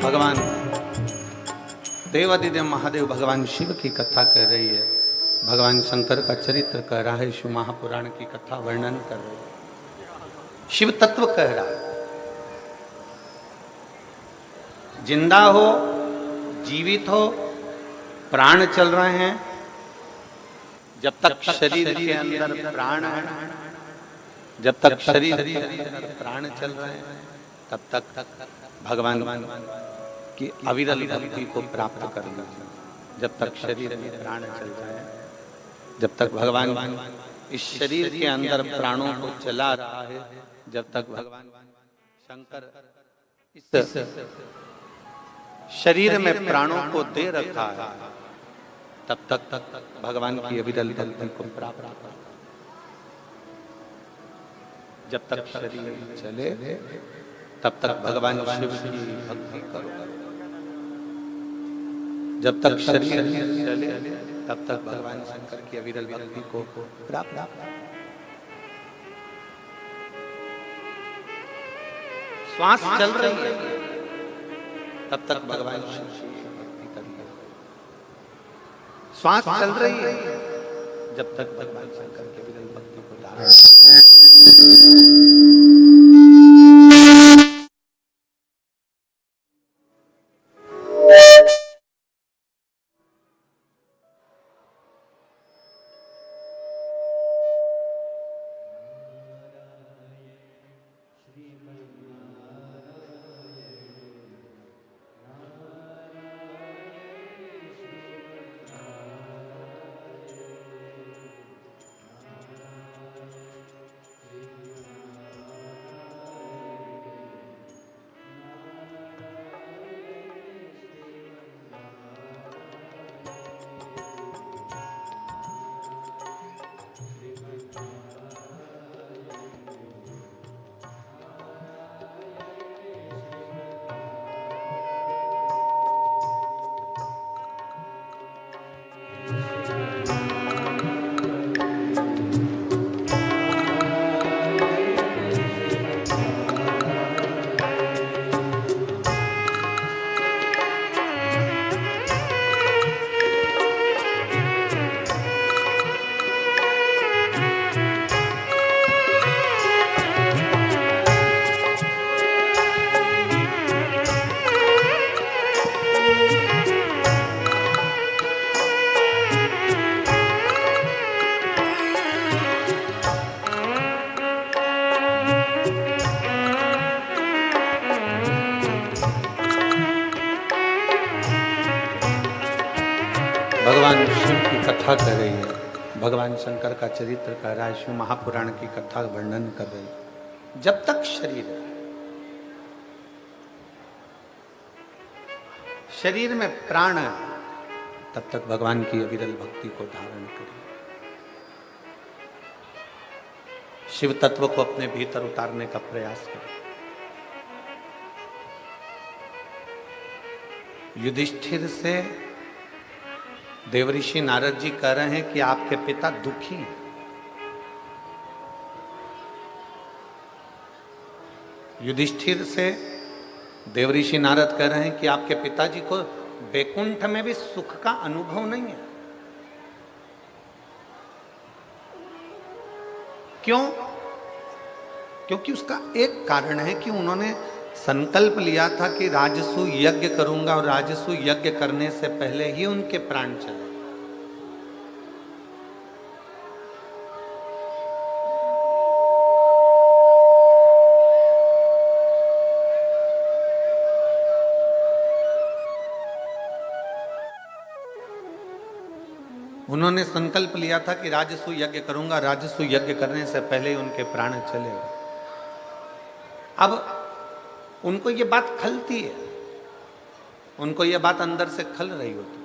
भगवान देवादिदेव महादेव भगवान शिव की कथा कह रही है। भगवान शंकर का चरित्र कह रहा है। शिव महापुराण की कथा वर्णन कर रहे हैं। शिव तत्व कह रहा है। जिंदा हो, जीवित हो, प्राण चल रहे हैं, जब तक शरीर के अंदर प्राण है, जब तक शरीर के अंदर प्राण चल रहे हैं, तब तक भगवान की अविरल भक्ति को प्राप्त करना। जब तक शरीर में प्राण चल रहे हैं, जब तक भगवान इस शरीर के अंदर प्राणों को चला रहा है, जब तक भगवान शंकर इस शरीर में प्राणों को दे रखा है, तब तक भगवान की अविरल भक्ति को प्राप्त करो। जब तक शरीर चले, तब तक भगवान शिव की भक्ति करो। जब तक शरीर चले, तब तक भगवान शंकर की अविरल भक्ति को प्राप्त। श्वास चल रही है, तब तक भगवान शिव की भक्ति करना। श्वास चल रही है, जब तक भगवान शंकर की अविरल भक्ति को धारण। भगवान शिव की कथा कर रही है। भगवान शंकर का चरित्र कह रहा है। शिव महापुराण की कथा वर्णन कर रही है। जब तक शरीर में प्राण है, तब तक भगवान की अविरल भक्ति को धारण करें। शिव तत्व को अपने भीतर उतारने का प्रयास करें। युधिष्ठिर से देवऋषि नारद जी कह रहे हैं कि आपके पिता दुखी हैं। युधिष्ठिर से देवऋषि नारद कह रहे हैं कि आपके पिताजी को बैकुंठ में भी सुख का अनुभव नहीं है। क्यों? क्योंकि उसका एक कारण है कि उन्होंने संकल्प लिया था कि राजसु यज्ञ करूंगा, और राजसु यज्ञ करने से पहले ही उनके प्राण चले। उन्होंने संकल्प लिया था कि राजसु यज्ञ करूंगा, राजसु यज्ञ करने से पहले ही उनके प्राण चले गए। अब उनको ये बात खलती है, उनको ये बात अंदर से खल रही होती।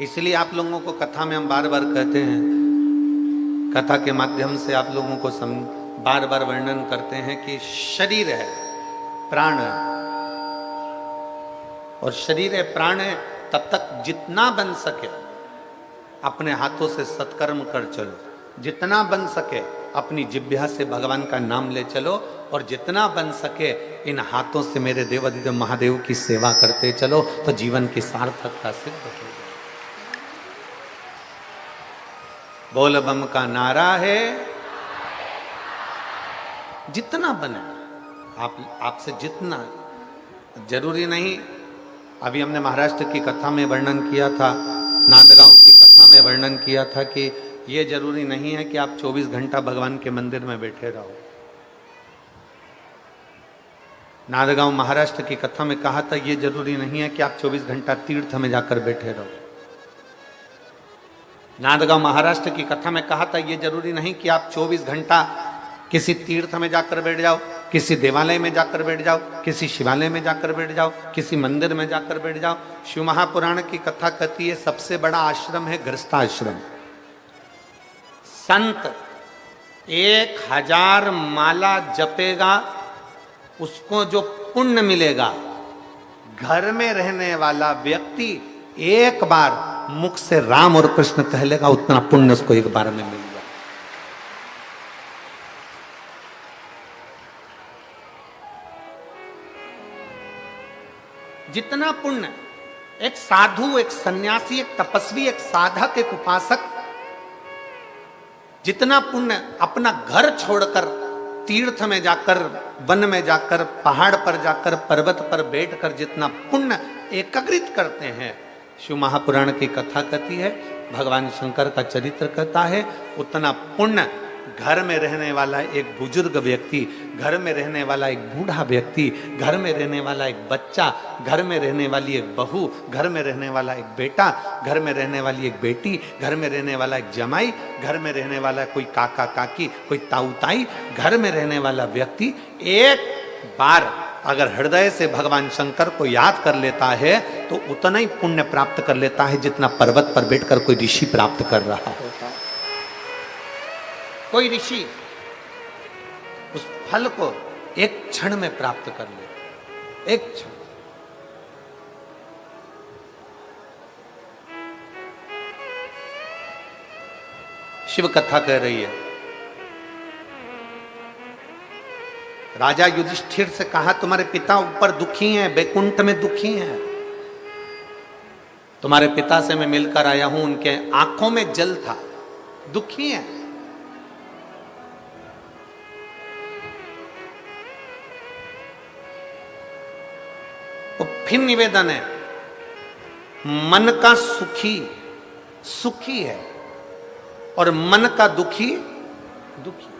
इसलिए आप लोगों को कथा में हम बार बार कहते हैं, कथा के माध्यम से आप लोगों को बार बार वर्णन करते हैं कि शरीर है, प्राण है, और शरीर है, प्राण है, तब तक जितना बन सके अपने हाथों से सत्कर्म कर चलो, जितना बन सके अपनी जिह्वा से भगवान का नाम ले चलो, और जितना बन सके इन हाथों से मेरे देवादिदेव महादेव की सेवा करते चलो, तो जीवन की सार्थकता सिद्ध होगी। बोल बम का नारा है, जितना बने आपसे जितना, जरूरी नहीं। अभी हमने महाराष्ट्र की कथा में वर्णन किया था, नांदगांव की कथा में वर्णन किया था कि ये जरूरी नहीं है कि आप 24 घंटा भगवान के मंदिर में बैठे रहो। नांदगांव महाराष्ट्र की कथा में कहा था ये जरूरी नहीं है कि आप 24 घंटा तीर्थ में जाकर बैठे रहो। नांदगांव महाराष्ट्र की कथा में कहा था ये जरूरी नहीं कि आप 24 घंटा किसी तीर्थ में जाकर बैठ जाओ, किसी देवालय में जाकर बैठ जाओ, किसी शिवालय में जाकर बैठ जाओ, किसी मंदिर में जाकर बैठ जाओ। शिव महापुराण की कथा कहती है सबसे बड़ा आश्रम है गृहस्थाश्रम। संत 1000 माला जपेगा, उसको जो पुण्य मिलेगा, घर में रहने वाला व्यक्ति एक बार मुख से राम और कृष्ण कह लेगा, उतना पुण्य उसको एक बार में मिल जाए। जितना पुण्य एक साधु, एक सन्यासी, एक तपस्वी, एक साधक, एक उपासक, जितना पुण्य अपना घर छोड़कर तीर्थ में जाकर, वन में जाकर, पहाड़ पर जाकर, पर्वत पर बैठकर जितना पुण्य एकत्रित करते हैं, शिव महापुराण की कथा कहती है, भगवान शंकर का चरित्र कहता है, उतना पुण्य घर में रहने वाला एक बुजुर्ग व्यक्ति, घर में रहने वाला एक बूढ़ा व्यक्ति, घर में रहने वाला एक बच्चा, घर में रहने वाली एक बहू, घर में रहने वाला एक बेटा, घर में रहने वाली एक बेटी, घर में रहने वाला एक जमाई, घर में रहने वाला कोई काका काकी, कोई ताऊ ताई, घर में रहने वाला व्यक्ति एक बार अगर हृदय से भगवान शंकर को याद कर लेता है तो उतना ही पुण्य प्राप्त कर लेता है जितना पर्वत पर बैठकर कोई ऋषि प्राप्त कर रहा होता है। कोई ऋषि उस फल को एक क्षण में प्राप्त कर ले, एक क्षण। शिव कथा कह रही है, राजा युधिष्ठिर से कहा तुम्हारे पिता ऊपर दुखी हैं, बैकुंठ में दुखी हैं। तुम्हारे पिता से मैं मिलकर आया हूं, उनके आंखों में जल था, दुखी हैं। तो फिर निवेदन है, मन का सुखी सुखी है और मन का दुखी दुखी।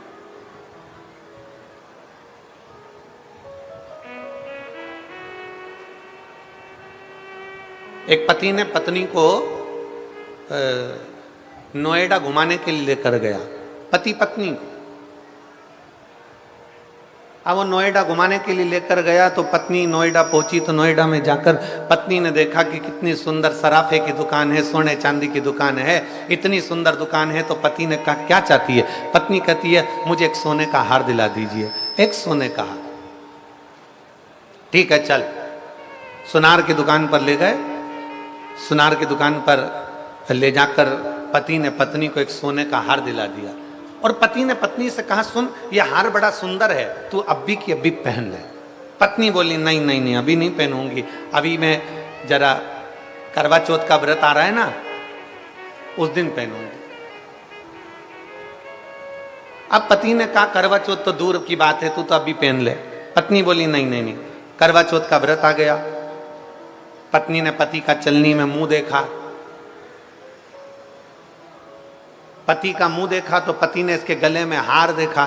एक पति ने पत्नी को नोएडा घुमाने के लिए लेकर गया, पति पत्नी को। अब वो नोएडा घुमाने के लिए लेकर गया तो पत्नी नोएडा पहुंची, तो नोएडा में जाकर पत्नी ने देखा कि कितनी सुंदर सराफे की दुकान है, सोने चांदी की दुकान है, इतनी सुंदर दुकान है। तो पति ने कहा क्या चाहती है? पत्नी कहती है मुझे एक सोने का हार दिला दीजिए। एक सोने का हार, ठीक है चल। सुनार की दुकान पर ले गए, सुनार की दुकान पर ले जाकर पति ने पत्नी को एक सोने का हार दिला दिया और पति ने पत्नी से कहा, सुन ये हार बड़ा सुंदर है, तू अभी की अभी पहन ले। पत्नी बोली, नहीं नहीं नहीं, अभी नहीं पहनूंगी, अभी मैं जरा करवा चौथ का व्रत आ रहा है ना, उस दिन पहनूंगी। अब पति ने कहा, करवा चौथ तो दूर की बात है, तू तो अभी पहन ले। पत्नी बोली, नहीं नहीं नहीं, करवा चौथ का व्रत आ गया। पत्नी ने पति का चलनी में मुंह देखा, पति का मुंह देखा तो पति ने इसके गले में हार देखा,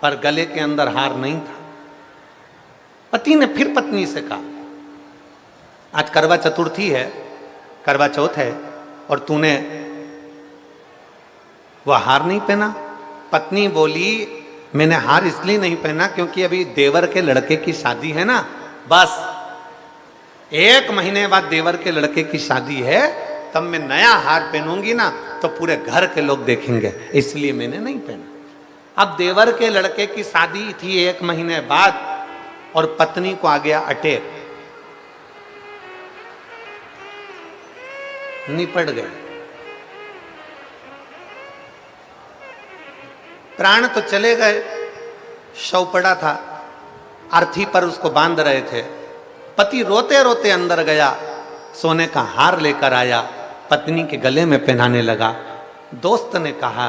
पर गले के अंदर हार नहीं था। पति ने फिर पत्नी से कहा, आज करवा चतुर्थी है, करवा चौथ है, और तूने वह हार नहीं पहना। पत्नी बोली, मैंने हार इसलिए नहीं पहना क्योंकि अभी देवर के लड़के की शादी है ना, बस 1 महीने बाद देवर के लड़के की शादी है, तब मैं नया हार पहनूंगी ना तो पूरे घर के लोग देखेंगे, इसलिए मैंने नहीं पहना। अब देवर के लड़के की शादी थी 1 महीने बाद, और पत्नी को आ गया अटैक, निपट गए। प्राण तो चले गए, शव पड़ा था, अर्थी पर उसको बांध रहे थे। पति रोते रोते अंदर गया, सोने का हार लेकर आया, पत्नी के गले में पहनाने लगा। दोस्त ने कहा,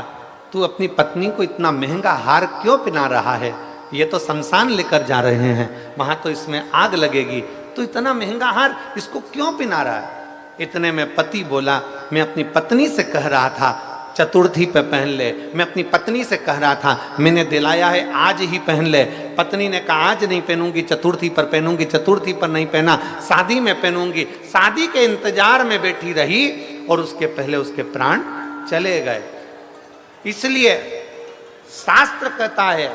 तू अपनी पत्नी को इतना महंगा हार क्यों पहना रहा है? ये तो शमशान लेकर जा रहे हैं, वहां तो इसमें आग लगेगी, तू इतना महंगा हार इसको क्यों पहना रहा है? इतने में पति बोला, मैं अपनी पत्नी से कह रहा था चतुर्थी पे पहन ले, मैं अपनी पत्नी से कह रहा था, मैंने दिलाया है आज ही पहन ले। पत्नी ने कहा, आज नहीं पहनूंगी, चतुर्थी पर पहनूंगी। चतुर्थी पर नहीं पहना, शादी में पहनूंगी। शादी के इंतजार में बैठी रही और उसके पहले उसके प्राण चले गए। इसलिए शास्त्र कहता है,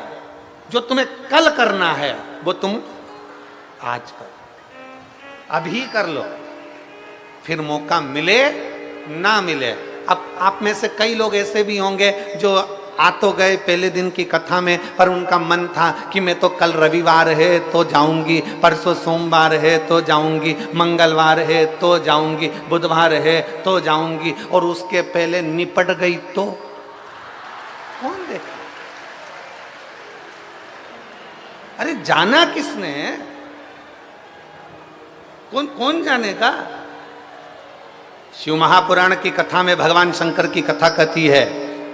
जो तुम्हें कल करना है वो तुम आज करो, अभी कर लो, फिर मौका मिले ना मिले। अब आप में से कई लोग ऐसे भी होंगे जो आ तो गए पहले दिन की कथा में, पर उनका मन था कि मैं तो कल रविवार है तो जाऊंगी, परसों सोमवार है तो जाऊंगी, मंगलवार है तो जाऊंगी, बुधवार है तो जाऊंगी, और उसके पहले निपट गई तो कौन देखा? अरे जाना किसने? कौन जानेगा? शिव महापुराण की कथा में भगवान शंकर की कथा कहती है,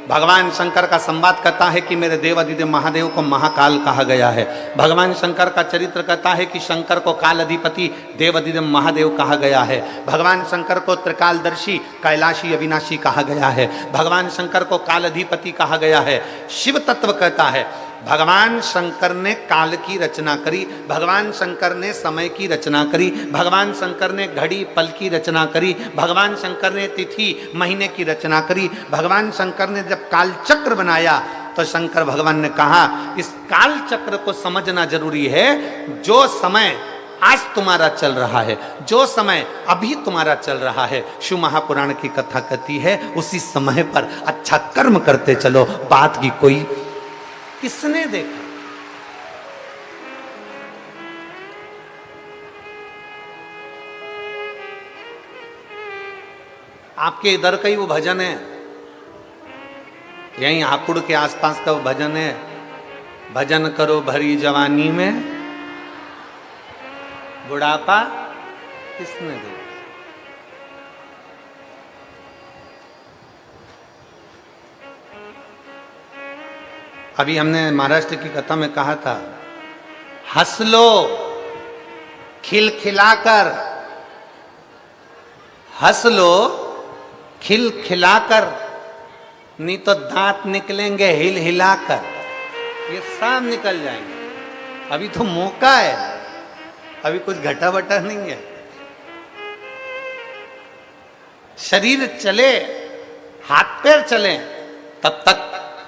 भगवान शंकर का संवाद कहता है कि मेरे देव अधिदेव महादेव को महाकाल कहा गया है। भगवान शंकर का चरित्र कहता है कि शंकर को काल अधिपति देव अधिदेव महादेव कहा गया है। भगवान शंकर को त्रिकालदर्शी कैलाशी अविनाशी कहा गया है। भगवान शंकर को काल अधिपति कहा गया है। शिव तत्व कहता है, भगवान शंकर ने काल की रचना करी, भगवान शंकर ने समय की रचना करी, भगवान शंकर ने घड़ी पल की रचना करी, भगवान शंकर ने तिथि महीने की रचना करी। भगवान शंकर ने जब काल चक्र बनाया तो शंकर भगवान ने कहा, इस काल चक्र को समझना जरूरी है। जो समय आज तुम्हारा चल रहा है, जो समय अभी तुम्हारा चल रहा है, शिव महापुराण की कथा कहती है, उसी समय पर अच्छा कर्म करते चलो, बात की कोई किसने देखा? आपके इधर का ही वो भजन है, यहीं हापुड़ के आसपास का वो भजन है, भजन करो भरी जवानी में बुढ़ापा किसने देखा? अभी हमने महाराष्ट्र की कथा में कहा था, हंस लो खिलखिलाकर, हंस लो खिलखिलाकर, नहीं तो दांत निकलेंगे हिल हिलाकर, ये सब निकल जाएंगे। अभी तो मौका है, अभी कुछ घटा बटा नहीं है। शरीर चले, हाथ पैर चले, तब तक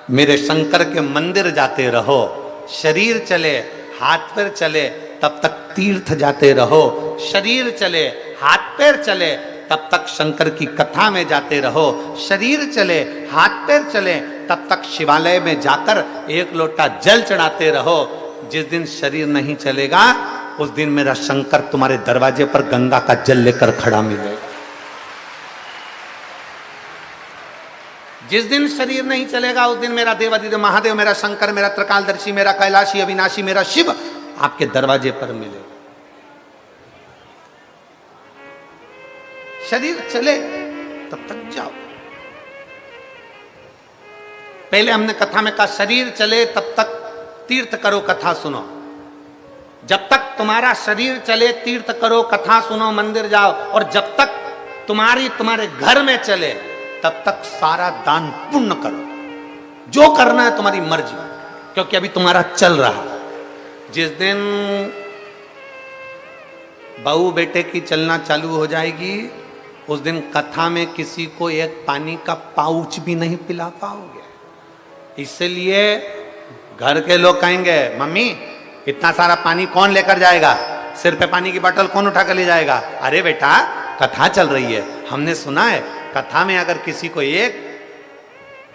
मेरे शंकर के मंदिर जाते रहो। शरीर चले, हाथ पैर चले, तब तक तीर्थ जाते रहो। शरीर चले, हाथ पैर चले, तब तक शंकर की कथा में जाते रहो। शरीर चले, हाथ पैर चले, तब तक शिवालय में जाकर 1 लोटा जल चढ़ाते रहो। जिस दिन शरीर नहीं चलेगा, उस दिन मेरा शंकर तुम्हारे दरवाजे पर गंगा का जल लेकर खड़ा मिलेगा। जिस दिन शरीर नहीं चलेगा उस दिन मेरा देवादिदेव महादेव, मेरा शंकर, मेरा त्रिकालदर्शी, मेरा कैलाशी अविनाशी, मेरा शिव आपके दरवाजे पर मिलेगा। शरीर चले तब तक जाओ। पहले हमने कथा में कहा शरीर चले तब तक तीर्थ करो, कथा सुनो। जब तक तुम्हारा शरीर चले तीर्थ करो, कथा सुनो, मंदिर जाओ। और जब तक तुम्हारे घर में चले तब तक सारा दान पुण्य करो, जो करना है तुम्हारी मर्जी, क्योंकि अभी तुम्हारा चल रहा। जिस दिन बहू बेटे की चलना चालू हो जाएगी उस दिन कथा में किसी को एक पानी का पाउच भी नहीं पिला पाओगे। इसलिए घर के लोग कहेंगे मम्मी इतना सारा पानी कौन लेकर जाएगा, सिर पे पानी की बोतल कौन उठा कर ले जाएगा। अरे बेटा कथा चल रही है, हमने सुना है कथा में अगर किसी को एक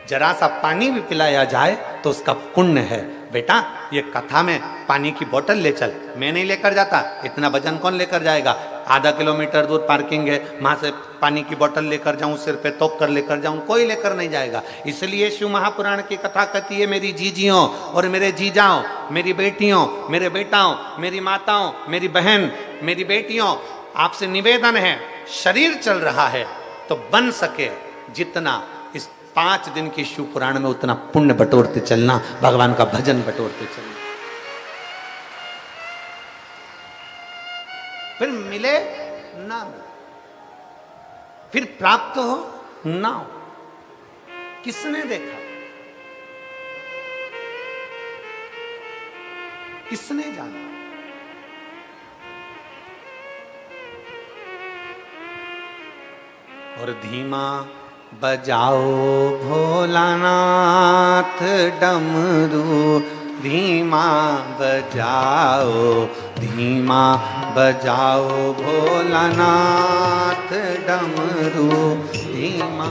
जरा सा पानी भी पिलाया जाए तो उसका पुण्य है। बेटा ये कथा में पानी की बोतल ले चल, मैं नहीं लेकर जाता, इतना वजन कौन लेकर जाएगा। आधा किलोमीटर दूर पार्किंग है, वहां से पानी की बोतल लेकर जाऊं, सिर पे तोप कर लेकर जाऊं, कोई लेकर नहीं जाएगा। इसलिए शिव महापुराण की कथा कहती है मेरी जीजियों और मेरे जीजाओं, मेरी बेटियों, मेरे बेटाओं, मेरी माताओं, मेरी बहन, मेरी बेटियों, आपसे निवेदन है शरीर चल रहा है तो बन सके जितना इस 5 दिन की शिव पुराण में उतना पुण्य बटोरते चलना, भगवान का भजन बटोरते चलना। फिर मिले ना मिले, फिर प्राप्त हो ना हो, किसने देखा, किसने जाना। और धीमा बजाओ भोलानाथ डमरू, धीमा बजाओ, धीमा बजाओ भोलानाथ डमरू, धीमा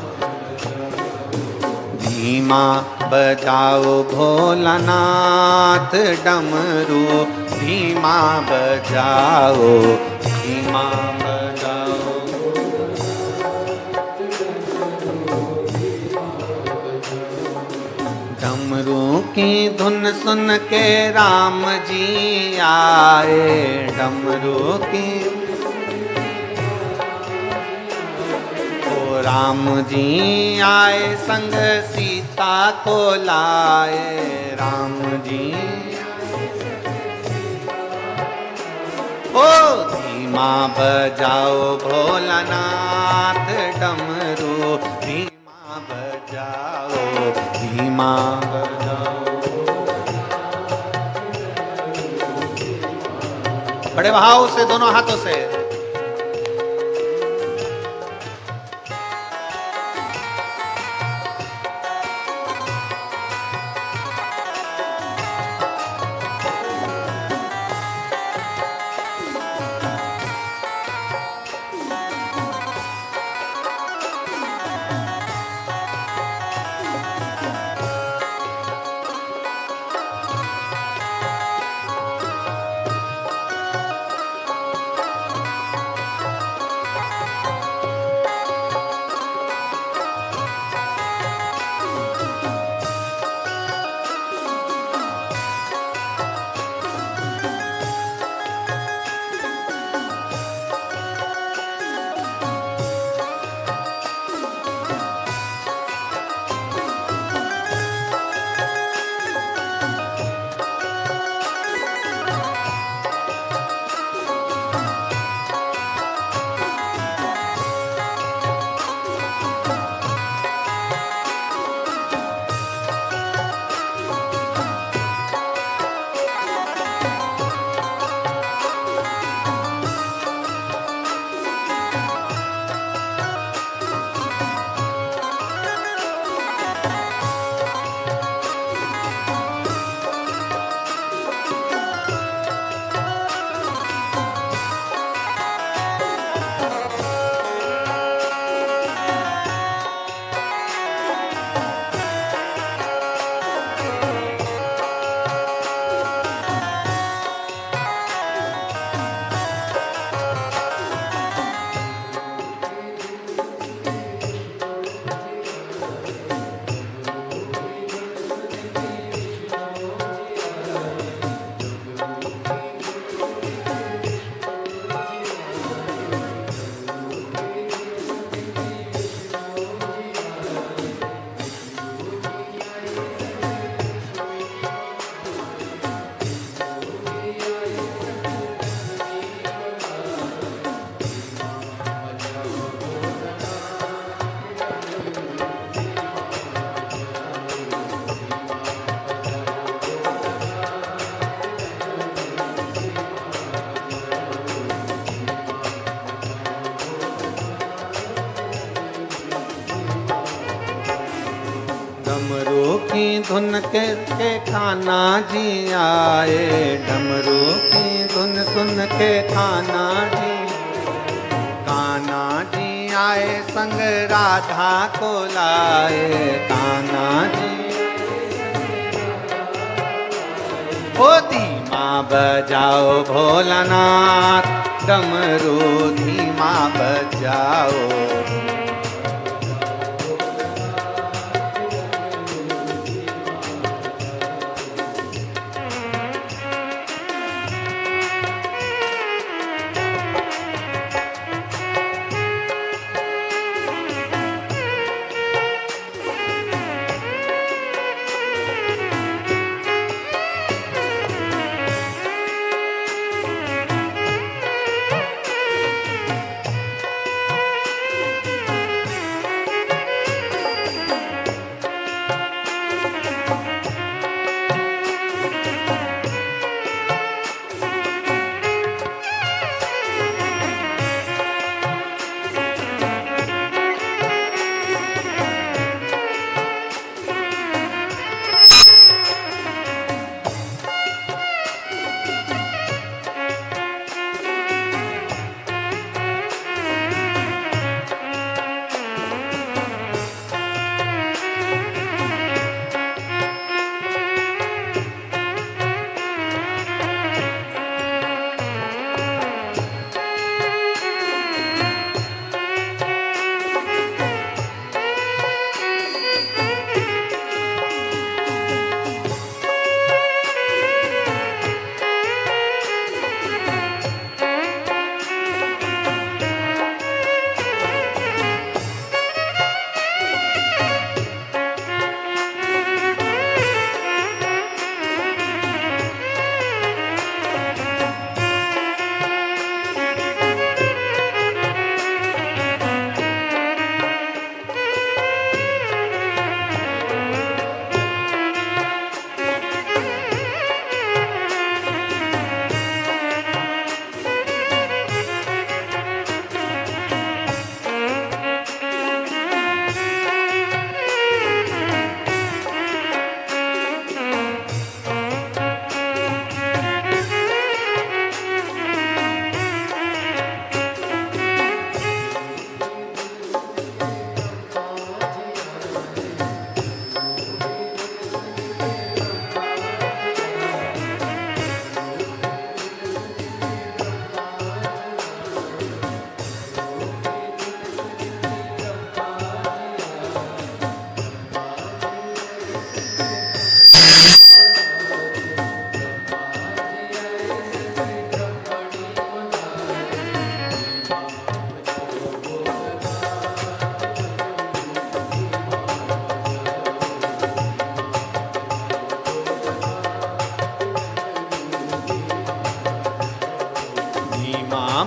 धीमा बजाओ भोलानाथ डमरू, धीमा बजाओ, धीमा बजाओ। डमरू की धुन सुन के राम जी आए, डमरू की ओ राम जी आए संग सीता को लाए, राम जी ओ धीमा बजाओ भोलानाथ डमरू, धीमा बजाओ, धीमा बजाओ। बड़े भाव से दोनों हाथों से डमरू की धुन के कान्हा जी आए, डमरू की धुन सुन के कान्हा जी, कान्हा जी आए संग राधा को लाए, कान्हा जी। ओ धीमा बजाओ भोलानाथ, डमरू धीमा बजाओ।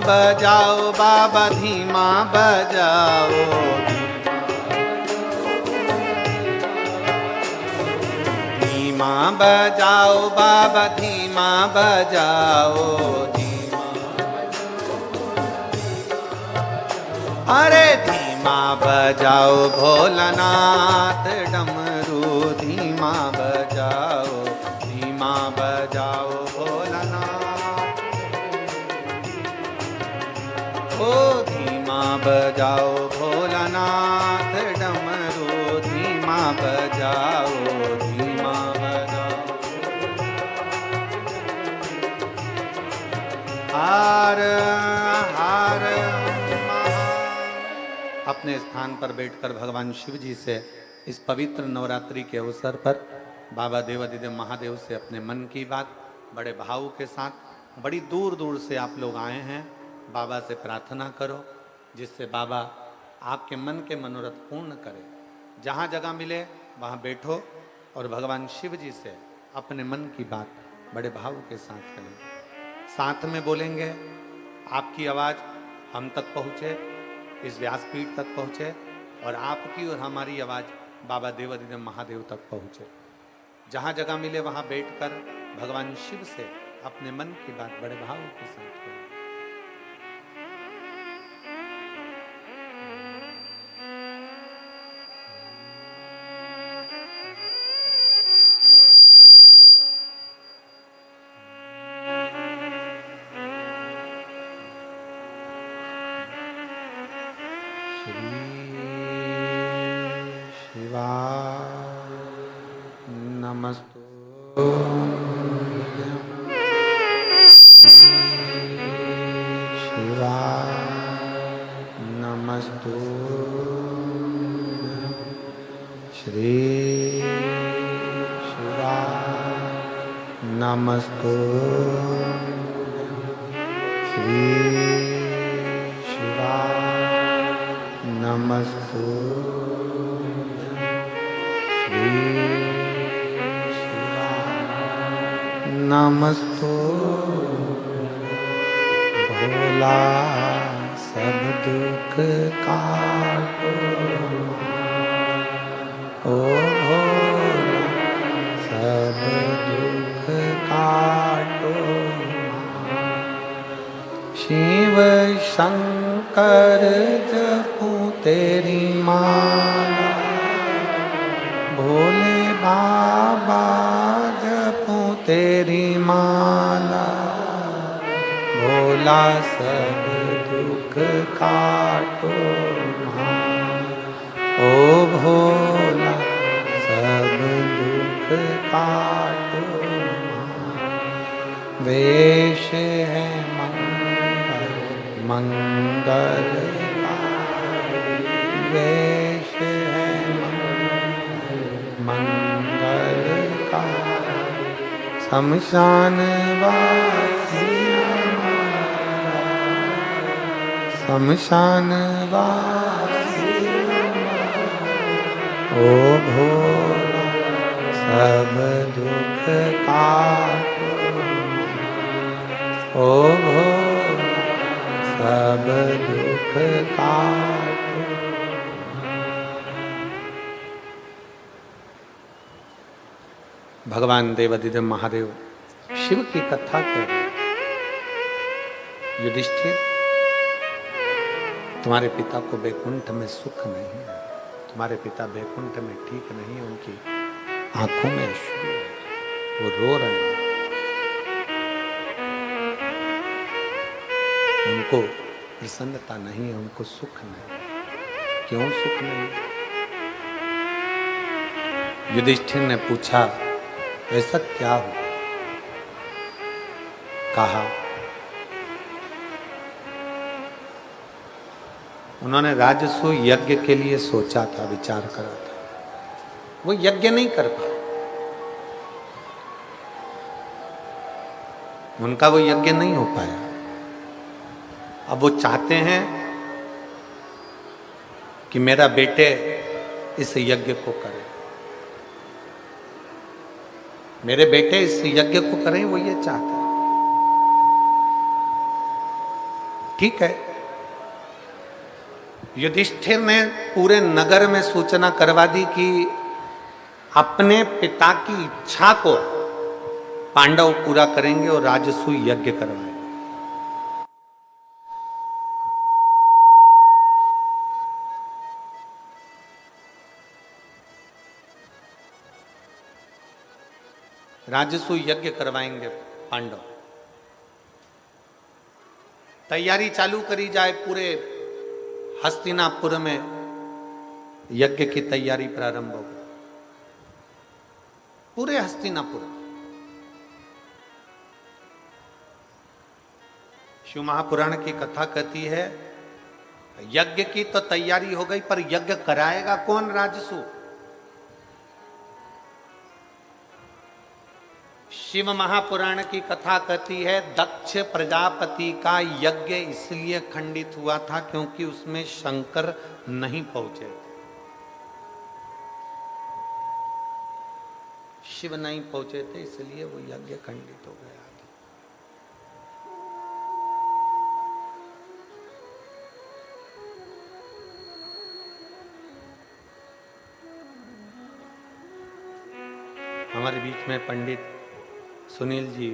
बजाओ बाबा धीमा बजाओ, धीमा बजाओ बाबा धीमा बजाओ, धीमा। अरे धीमा बजाओ भोलानाथ, डमरू धीमा बजाओ, धीमा बजाओ भोलानाथ। ओ धीमा बजाओ भोलानाथ, डमरू धीमा बजाओ, धीमा बजाओ। हार हार अपने स्थान पर बैठकर भगवान शिव जी से इस पवित्र नवरात्रि के अवसर पर बाबा देवाधिदेव महादेव से अपने मन की बात बड़े भाव के साथ, बड़ी दूर दूर से आप लोग आए हैं, बाबा से प्रार्थना करो जिससे बाबा आपके मन के मनोरथ पूर्ण करे। जहाँ जगह मिले वहाँ बैठो और भगवान शिव जी से अपने मन की बात बड़े भाव के साथ करें। साथ में बोलेंगे, आपकी आवाज़ हम तक पहुँचे, इस व्यासपीठ तक पहुँचे, और आपकी और हमारी आवाज़ बाबा देवाधिदेव महादेव तक पहुँचे। जहाँ जगह मिले वहाँ बैठकर भगवान शिव से अपने मन की बात बड़े भाव के साथ करें। शिवाय नमस्तु शिवाय नमस्तु श्री शिवाय नमस्तु श्री शिवाय नमस्तु श्री शिवाय नमस्तु भोला सब दुख काटो ओ भोला सब दुख काटो शिव शंकर जपूं तेरी माला भोले बाबा जपूं तेरी माला भोला सब दुख काटो ओ भोला सब दुख काटो वेश है मंगल मंगल वेश है मंगल का शमशान वासी शमशान वासी ओ भोला सब दुख काटो ओ भोला सब दुख काटो। भगवान देवाधिदेव महादेव शिव की कथा कह रहे युधिष्ठिर तुम्हारे पिता को बैकुंठ में सुख नहीं है तुम्हारे पिता बैकुंठ में ठीक नहीं है उनकी आंखों में अश्रु है वो रो रहे हैं उनको प्रसन्नता नहीं है उनको सुख नहीं क्यों सुख नहीं युधिष्ठिर ने पूछा ऐसा क्या हुआ कहा उन्होंने राजसु यज्ञ के लिए सोचा था विचार करा था वो यज्ञ नहीं कर पाए उनका वो यज्ञ नहीं हो पाया अब वो चाहते हैं कि मेरा बेटे इस यज्ञ को करे मेरे बेटे इस यज्ञ को करें वो ये चाहते हैं ठीक है युधिष्ठिर ने पूरे नगर में सूचना करवा दी कि अपने पिता की इच्छा को पांडव पूरा करेंगे और राजसूय यज्ञ करवाएंगे राजसूय यज्ञ करवाएंगे पांडव तैयारी चालू करी जाए पूरे हस्तिनापुर में यज्ञ की तैयारी प्रारंभ हो गई पूरे हस्तिनापुर शिव महापुराण की कथा कहती है यज्ञ की तो तैयारी हो गई पर यज्ञ कराएगा कौन राजसू शिव महापुराण की कथा कहती है दक्ष प्रजापति का यज्ञ इसलिए खंडित हुआ था क्योंकि उसमें शंकर नहीं पहुंचे थे शिव नहीं पहुंचे थे इसलिए वो यज्ञ खंडित हो गया था हमारे बीच में पंडित सुनील जी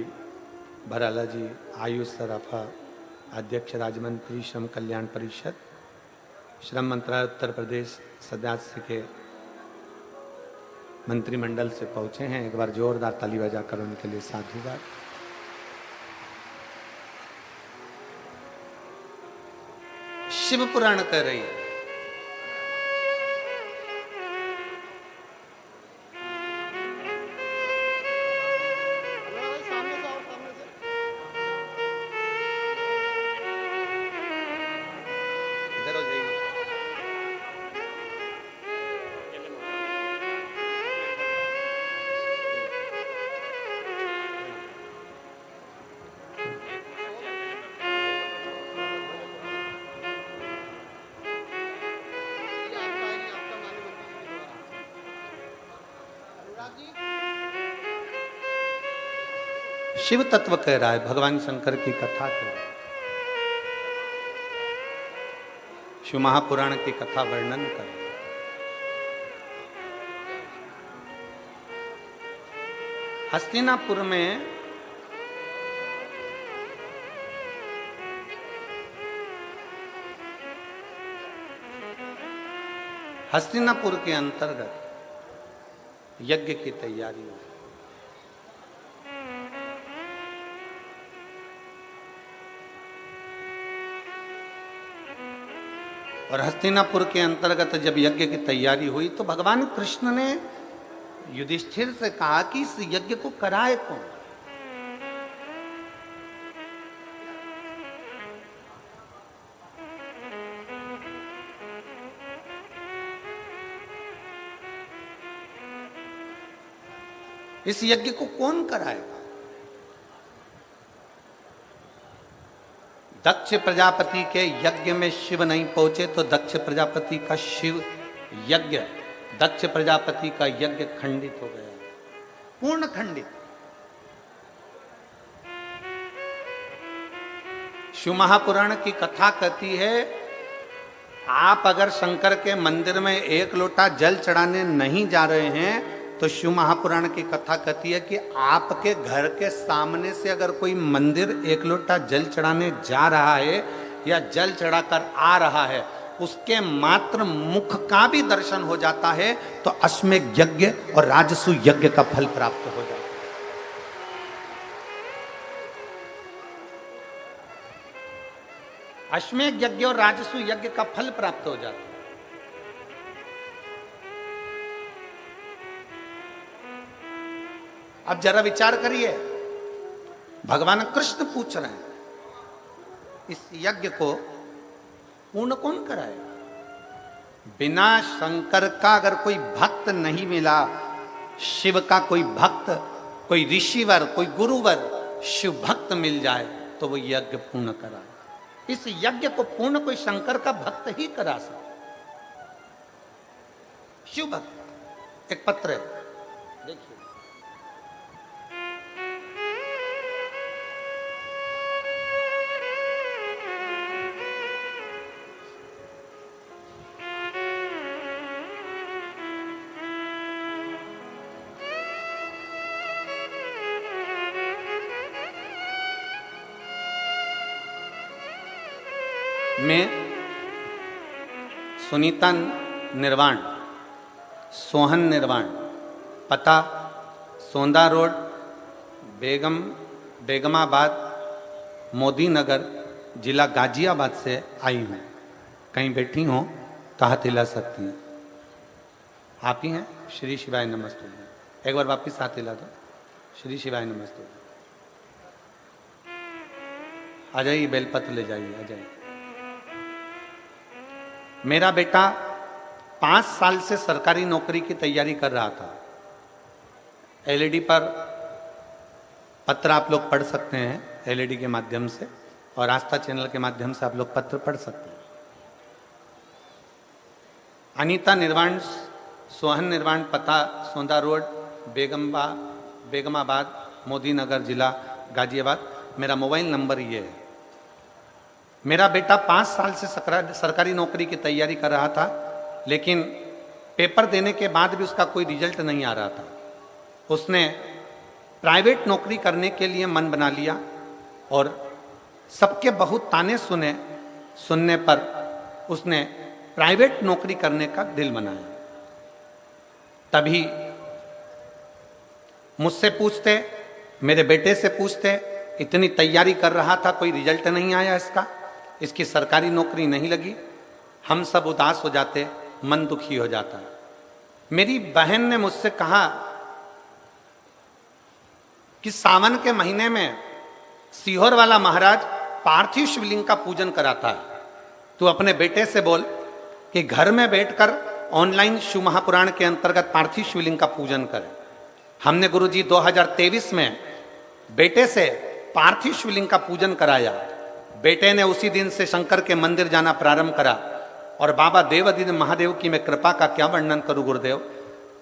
भराला जी आयुष सराफा अध्यक्ष राज्य मंत्री श्रम कल्याण परिषद श्रम मंत्रालय उत्तर प्रदेश सदस्य के मंत्रिमंडल से पहुंचे हैं एक बार जोरदार ताली बजाकर उनके लिए साधुवाद। शिव पुराण कह रही है शिव तत्व कह रहा है, भगवान शंकर की कथा कह रहा है, शिव महापुराण की कथा वर्णन कर रहा है। हस्तिनापुर में हस्तिनापुर के अंतर्गत यज्ञ की तैयारी हुई। और हस्तिनापुर के अंतर्गत जब यज्ञ की तैयारी हुई तो भगवान कृष्ण ने युधिष्ठिर से कहा कि इस यज्ञ को कराए कौन। इस यज्ञ को कौन कराएगा। दक्ष प्रजापति के यज्ञ में शिव नहीं पहुंचे तो दक्ष प्रजापति का शिव यज्ञ, दक्ष प्रजापति का यज्ञ खंडित हो गया, पूर्ण खंडित। शिव महापुराण की कथा कहती है, आप अगर शंकर के मंदिर में एक लोटा जल चढ़ाने नहीं जा रहे हैं तो शिव महापुराण की कथा कहती है कि आपके घर के सामने से अगर कोई मंदिर एक लोटा जल चढ़ाने जा रहा है या जल चढ़ाकर आ रहा है, उसके मात्र मुख का भी दर्शन हो जाता है तो अश्वमेध यज्ञ और राजसू यज्ञ का फल प्राप्त हो जाता है। अश्वमेध यज्ञ और राजसू यज्ञ का फल प्राप्त हो जाता है। अब जरा विचार करिए, भगवान कृष्ण पूछ रहे हैं इस यज्ञ को पूर्ण कौन कराएगा। बिना शंकर का अगर कोई भक्त नहीं मिला, शिव का कोई भक्त, कोई ऋषिवर, कोई गुरुवर शिव भक्त मिल जाए तो वो यज्ञ पूर्ण कराए। इस यज्ञ को पूर्ण कोई शंकर का भक्त ही करा सकता। शिव भक्त। एक पत्र है, देखिए, मैं सुनीता निर्वाण, सोहन निर्वाण, पता सोंदा रोड, बेगमाबाद, मोदी नगर, जिला गाजियाबाद से आई हूँ। कहीं बैठी हो तो हाथ हिला सकती हैं। आप ही हैं? श्री शिवाय नमस्तुभ्यं। एक बार वापिस हाथ हिला दो। श्री शिवाय नमस्तुभ्यं। आ जाइए, बेलपत्र ले जाइए, आ जाइए। मेरा बेटा 5 साल से सरकारी नौकरी की तैयारी कर रहा था। एलईडी पर पत्र आप लोग पढ़ सकते हैं, एलईडी के माध्यम से, और आस्था चैनल के माध्यम से आप लोग पत्र पढ़ सकते हैं। अनीता निर्वाण, सोहन निर्वाण, पता सोंदा रोड, बेगमाबाद, मोदी नगर, जिला गाजियाबाद। मेरा मोबाइल नंबर ये है। मेरा बेटा 5 साल से सरकारी नौकरी की तैयारी कर रहा था, लेकिन पेपर देने के बाद भी उसका कोई रिजल्ट नहीं आ रहा था। उसने प्राइवेट नौकरी करने के लिए मन बना लिया और सबके बहुत ताने सुनने पर उसने प्राइवेट नौकरी करने का दिल बनाया। तभी मुझसे पूछते, मेरे बेटे से पूछते, इतनी तैयारी कर रहा था, कोई रिजल्ट नहीं आया इसका, इसकी सरकारी नौकरी नहीं लगी। हम सब उदास हो जाते, मन दुखी हो जाता। मेरी बहन ने मुझसे कहा कि सावन के महीने में सीहोर वाला महाराज पार्थिव शिवलिंग का पूजन कराता है, तू अपने बेटे से बोल कि घर में बैठकर ऑनलाइन शिव महापुराण के अंतर्गत पार्थिव शिवलिंग का पूजन करे। हमने गुरुजी 2023 में बेटे से पार्थिव शिवलिंग का पूजन कराया। बेटे ने उसी दिन से शंकर के मंदिर जाना प्रारंभ करा और बाबा देवादिदेव महादेव की मैं कृपा का क्या वर्णन करूं गुरुदेव।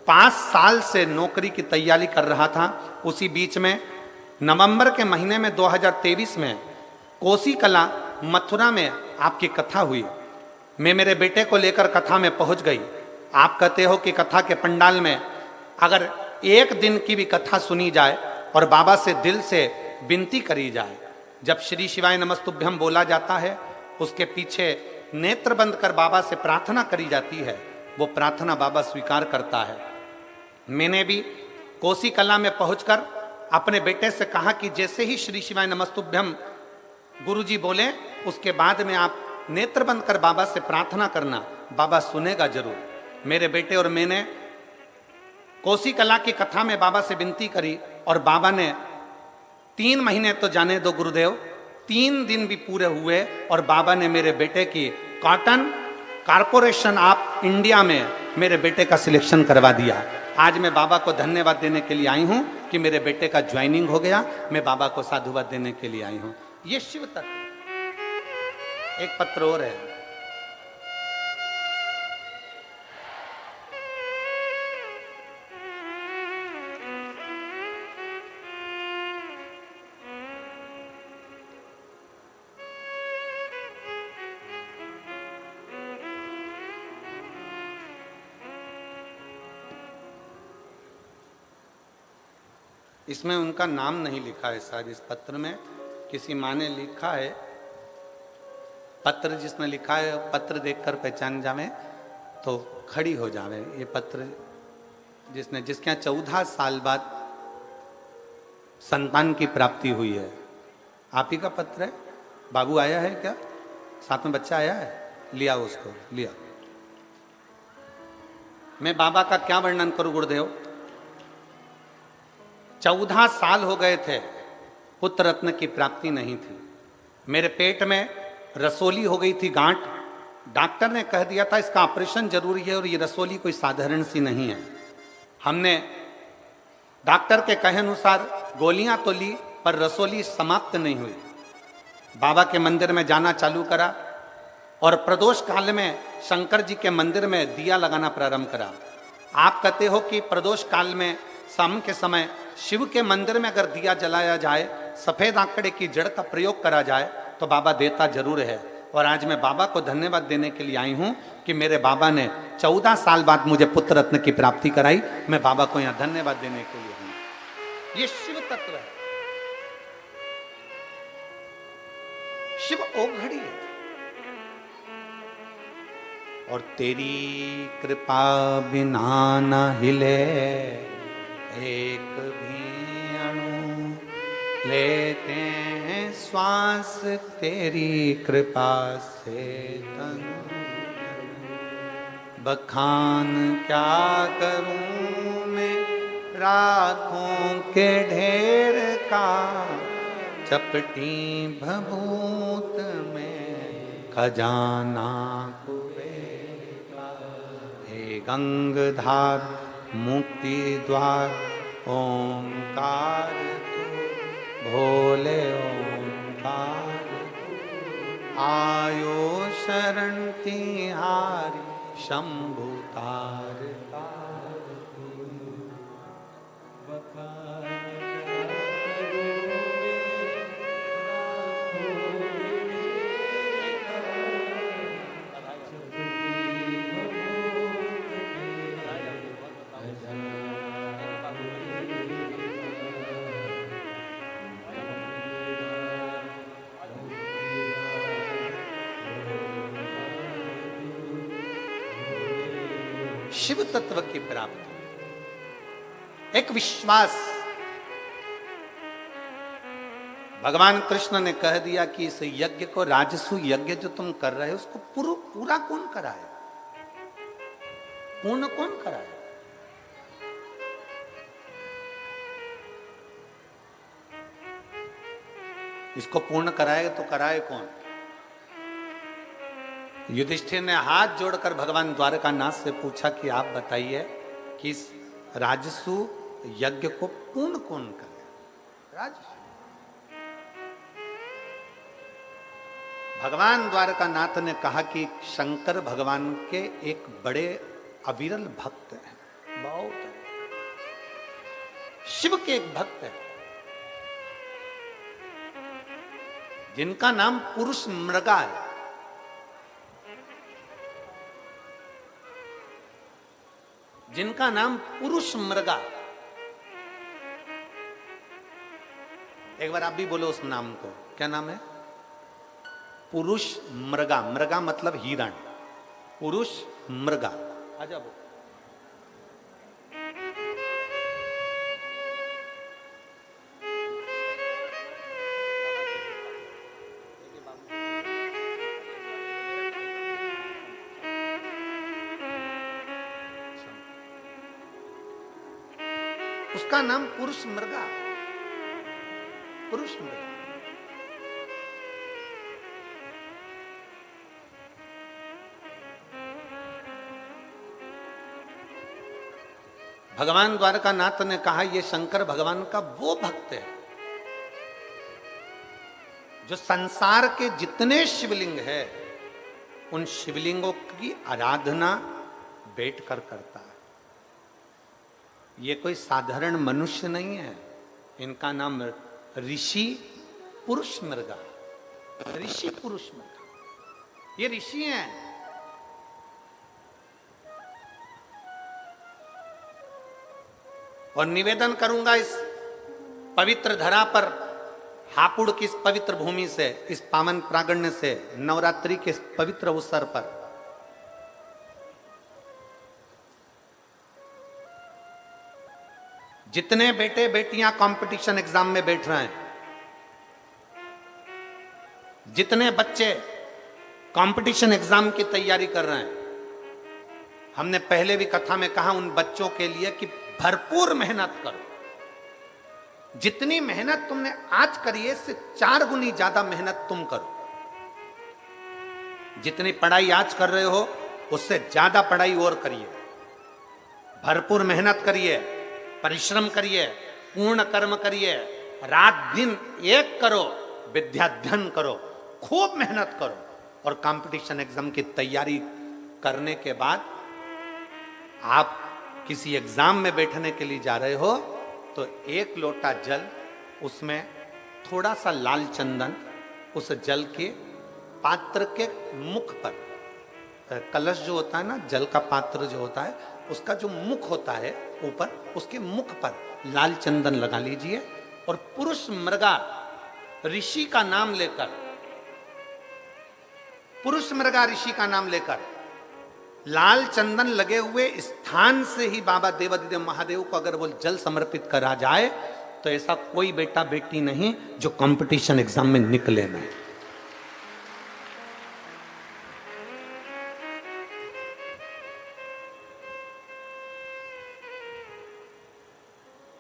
5 साल से नौकरी की तैयारी कर रहा था। उसी बीच में नवंबर के महीने में 2023 में कोसी कला मथुरा में आपकी कथा हुई। मैं मेरे बेटे को लेकर कथा में पहुंच गई। आप कहते हो कि कथा के पंडाल में अगर एक दिन की भी कथा सुनी जाए और बाबा से दिल से विनती करी जाए, जब श्री शिवाय नमस्तुभ्यम बोला जाता है, उसके पीछे नेत्र बंद कर बाबा से प्रार्थना करी जाती है, वो प्रार्थना बाबा स्वीकार करता है। मैंने भी कोसी कला में पहुंचकर अपने बेटे से कहा कि जैसे ही श्री शिवाय नमस्तुभ्यम गुरुजी बोले, उसके बाद में आप नेत्र बंद कर बाबा से प्रार्थना करना, बाबा सुनेगा जरूर। मेरे बेटे और मैंने कोसी कला की कथा में बाबा से विनती करी और बाबा ने 3 महीने तो जाने दो गुरुदेव, 3 दिन भी पूरे हुए और बाबा ने मेरे बेटे की कॉटन कारपोरेशन ऑफ इंडिया में मेरे बेटे का सिलेक्शन करवा दिया। आज मैं बाबा को धन्यवाद देने के लिए आई हूं कि मेरे बेटे का ज्वाइनिंग हो गया। मैं बाबा को साधुवाद देने के लिए आई हूं। ये शिव तत्व। एक पत्र और है। इसमें उनका नाम नहीं लिखा है शायद, इस पत्र में किसी माँ ने लिखा है। पत्र जिसने लिखा है, पत्र देखकर पहचान जावे तो खड़ी हो जावे। ये पत्र जिसके यहाँ 14 साल बाद संतान की प्राप्ति हुई है, आप ही का पत्र है। बाबू आया है क्या? साथ में बच्चा आया है? लिया उसको, लिया। मैं बाबा का क्या वर्णन करूं गुरुदेव। 14 साल हो गए थे, पुत्र रत्न की प्राप्ति नहीं थी। मेरे पेट में रसोली हो गई थी, गांठ। डॉक्टर ने कह दिया था इसका ऑपरेशन जरूरी है और ये रसोली कोई साधारण सी नहीं है। हमने डॉक्टर के कहे अनुसार गोलियां तो ली, पर रसोली समाप्त नहीं हुई। बाबा के मंदिर में जाना चालू करा और प्रदोष काल में शंकर जी के मंदिर में दिया लगाना प्रारंभ करा। आप कहते हो कि प्रदोष काल में शाम के समय शिव के मंदिर में अगर दिया जलाया जाए, सफेद आंकड़े की जड़ का प्रयोग करा जाए तो बाबा देता जरूर है। और आज मैं बाबा को धन्यवाद देने के लिए आई हूं कि मेरे बाबा ने 14 साल बाद मुझे पुत्र रत्न की प्राप्ति कराई। मैं बाबा को यहां धन्यवाद देने के लिए हूं। ये शिव तत्व है, शिव ओघड़ी है। और तेरी कृपा बिना न हिले एक भी अणु, लेते हैं श्वास तेरी कृपा से तनु। बखान क्या करूं मैं राखों के ढेर का, चपटी भभूत में खजाना कुबेर का। हे गंगधार मुक्ति द्वार ओंकार तू, भोले ओंकार तू। आयो शरण तिहारी शंभु तार तार तू। शिव तत्व की प्राप्ति, एक विश्वास। भगवान कृष्ण ने कह दिया कि इस यज्ञ को, राजसु यज्ञ जो तुम कर रहे हो, उसको पूरा कौन कराए, पूर्ण कौन कराए। इसको पूर्ण कराए तो कराए कौन। युधिष्ठिर ने हाथ जोड़कर भगवान द्वारकानाथ से पूछा कि आप बताइए कि इस राजसु यज्ञ को पूर्ण कौन करे। राजसु भगवान द्वारकानाथ ने कहा कि शंकर भगवान के एक बड़े अविरल भक्त हैं। बहुत है। शिव के एक भक्त है जिनका नाम पुरुष मृगा है। जिनका नाम पुरुष मृगा। एक बार आप भी बोलो उस नाम को, क्या नाम है? पुरुष मृगा। मृगा मतलब हिरण। पुरुष मृगा। आजा बोल। उसका नाम पुरुष मृगा। पुरुष मृगा। भगवान द्वारकानाथ ने कहा यह शंकर भगवान का वो भक्त है जो संसार के जितने शिवलिंग है उन शिवलिंगों की आराधना बैठकर करता है। ये कोई साधारण मनुष्य नहीं है। इनका नाम ऋषि पुरुष मृगा। ऋषि पुरुष मृगा, ये ऋषि हैं। और निवेदन करूंगा इस पवित्र धरा पर, हापुड़ की इस पवित्र भूमि से, इस पावन प्रांगण से, नवरात्रि के इस पवित्र अवसर पर जितने बेटे बेटियां कंपटीशन एग्जाम में बैठ रहे हैं, जितने बच्चे कंपटीशन एग्जाम की तैयारी कर रहे हैं, हमने पहले भी कथा में कहा उन बच्चों के लिए कि भरपूर मेहनत करो। जितनी मेहनत तुमने आज करी है इससे 4 गुनी ज्यादा मेहनत तुम करो। जितनी पढ़ाई आज कर रहे हो उससे ज्यादा पढ़ाई और करिए। भरपूर मेहनत करिए, परिश्रम करिए, पूर्ण कर्म करिए, रात दिन एक करो, विद्याध्ययन करो, खूब मेहनत करो। और कंपटीशन एग्जाम की तैयारी करने के बाद आप किसी एग्जाम में बैठने के लिए जा रहे हो तो 1 लोटा जल, उसमें थोड़ा सा लाल चंदन, उस जल के पात्र के मुख पर, कलश जो होता है ना, जल का पात्र जो होता है उसका जो मुख होता है ऊपर, उसके मुख पर लाल चंदन लगा लीजिए और पुरुष मृगा ऋषि का नाम लेकर, पुरुष मृगा ऋषि का नाम लेकर लाल चंदन लगे हुए स्थान से ही बाबा देवादिदेव महादेव को अगर वो जल समर्पित करा जाए तो ऐसा कोई बेटा बेटी नहीं जो कंपटीशन एग्जाम में निकले नहीं।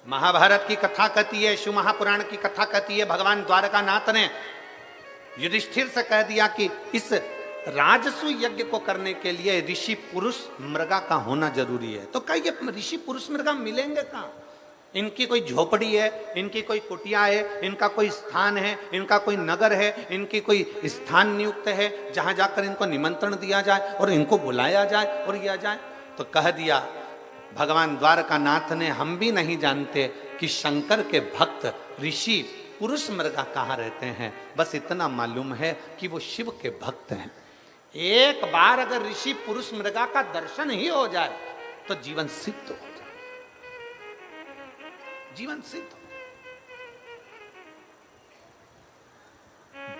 महाभारत की कथा कहती है, शिव महापुराण की कथा कहती है, भगवान द्वारकानाथ ने युधिष्ठिर से कह दिया कि इस राजसु यज्ञ को करने के लिए ऋषि पुरुष मृगा का होना जरूरी है। तो क्या ये ऋषि पुरुष मृगा मिलेंगे कहां? इनकी कोई झोपड़ी है, इनकी कोई कुटिया है, इनका कोई स्थान है, इनका कोई नगर है, इनकी कोई स्थान नियुक्त है जहां जाकर इनको निमंत्रण दिया जाए और इनको बुलाया जाए और किया जाए? तो कह दिया भगवान द्वारकानाथ ने, हम भी नहीं जानते कि शंकर के भक्त ऋषि पुरुष मृगा कहाँ रहते हैं, बस इतना मालूम है कि वो शिव के भक्त हैं। एक बार अगर ऋषि पुरुष मृगा का दर्शन ही हो जाए तो जीवन सिद्ध हो जाए, जीवन सिद्ध हो जाए।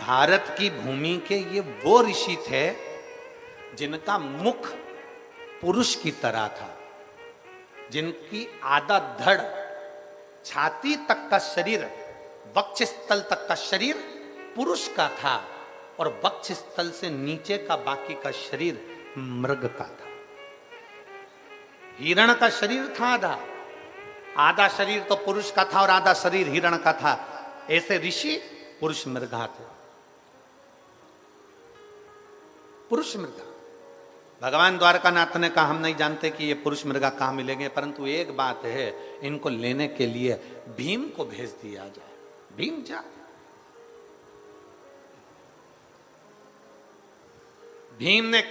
भारत की भूमि के ये वो ऋषि थे जिनका मुख पुरुष की तरह था, जिनकी आधा धड़, छाती तक का शरीर, वक्षस्थल तक का शरीर पुरुष का था और वक्षस्थल से नीचे का बाकी का शरीर मृग का था। हिरण का शरीर था आधा, आधा शरीर तो पुरुष का था और आधा शरीर हिरण का था। ऐसे ऋषि पुरुष मृगा थे, पुरुष मृगा। भगवान द्वारकानाथ ने कहा हम नहीं जानते कि ये पुरुष मृगा कहां मिलेंगे, परंतु एक बात है, इनको लेने के लिए भीम को भेज दिया जाए। भीम जा, भीम ने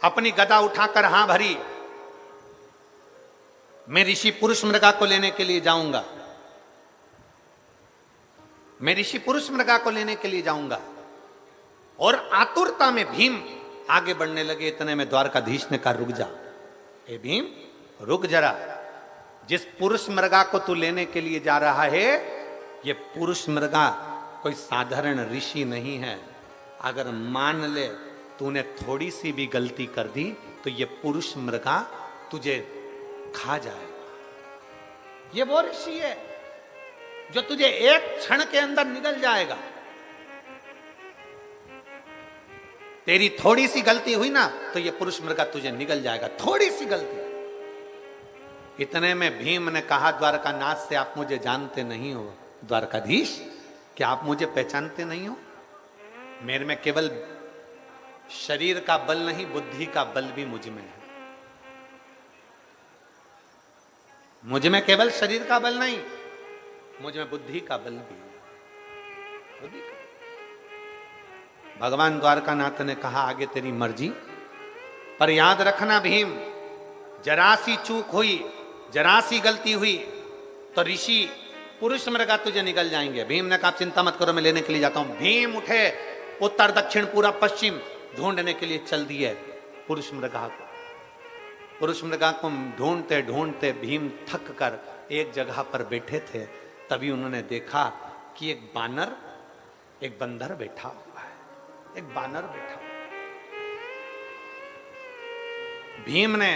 अपनी गदा उठाकर हां भरी मैं ऋषि पुरुष मृगा को लेने के लिए जाऊंगा, मैं ऋषि पुरुष मृगा को लेने के लिए जाऊंगा। और आतुरता में भीम आगे बढ़ने लगे। इतने में द्वारकाधीश ने कहा रुक जा, ए भीम रुक जरा, जिस पुरुष मृगा को तू लेने के लिए जा रहा है, ये पुरुष मृगा कोई साधारण ऋषि नहीं है। अगर मान ले तूने थोड़ी सी भी गलती कर दी तो ये पुरुष मृगा तुझे खा जाएगा। ये वो ऋषि है जो तुझे एक क्षण के अंदर निगल जाएगा। तेरी थोड़ी सी गलती हुई ना तो ये पुरुष मृगा तुझे निगल जाएगा, थोड़ी सी गलती। इतने में भीम ने कहा द्वारकानाथ से, आप मुझे जानते नहीं हो द्वारकाधीश, क्या आप मुझे पहचानते नहीं हो? मेरे में केवल शरीर का बल नहीं, बुद्धि का बल भी मुझ में है। मुझ में केवल शरीर का बल नहीं, मुझ में बुद्धि का बल भी है। बुद्धि का। भगवान द्वारकानाथ ने कहा आगे तेरी मर्जी, पर याद रखना भीम, जरा सी चूक हुई, जरा सी गलती हुई तो ऋषि पुरुष मृगा तुझे निकल जाएंगे। भीम ने कहा चिंता मत करो, मैं लेने के लिए जाता हूं। भीम उठे, उत्तर दक्षिण पूरा पश्चिम ढूंढने के लिए चल दिए पुरुष मृगा को। पुरुष मृगा को ढूंढते ढूंढते भीम थक कर एक जगह पर बैठे थे। तभी उन्होंने देखा कि एक बानर, एक बंदर बैठा हुआ है, एक बानर बैठा हुआ। भीम ने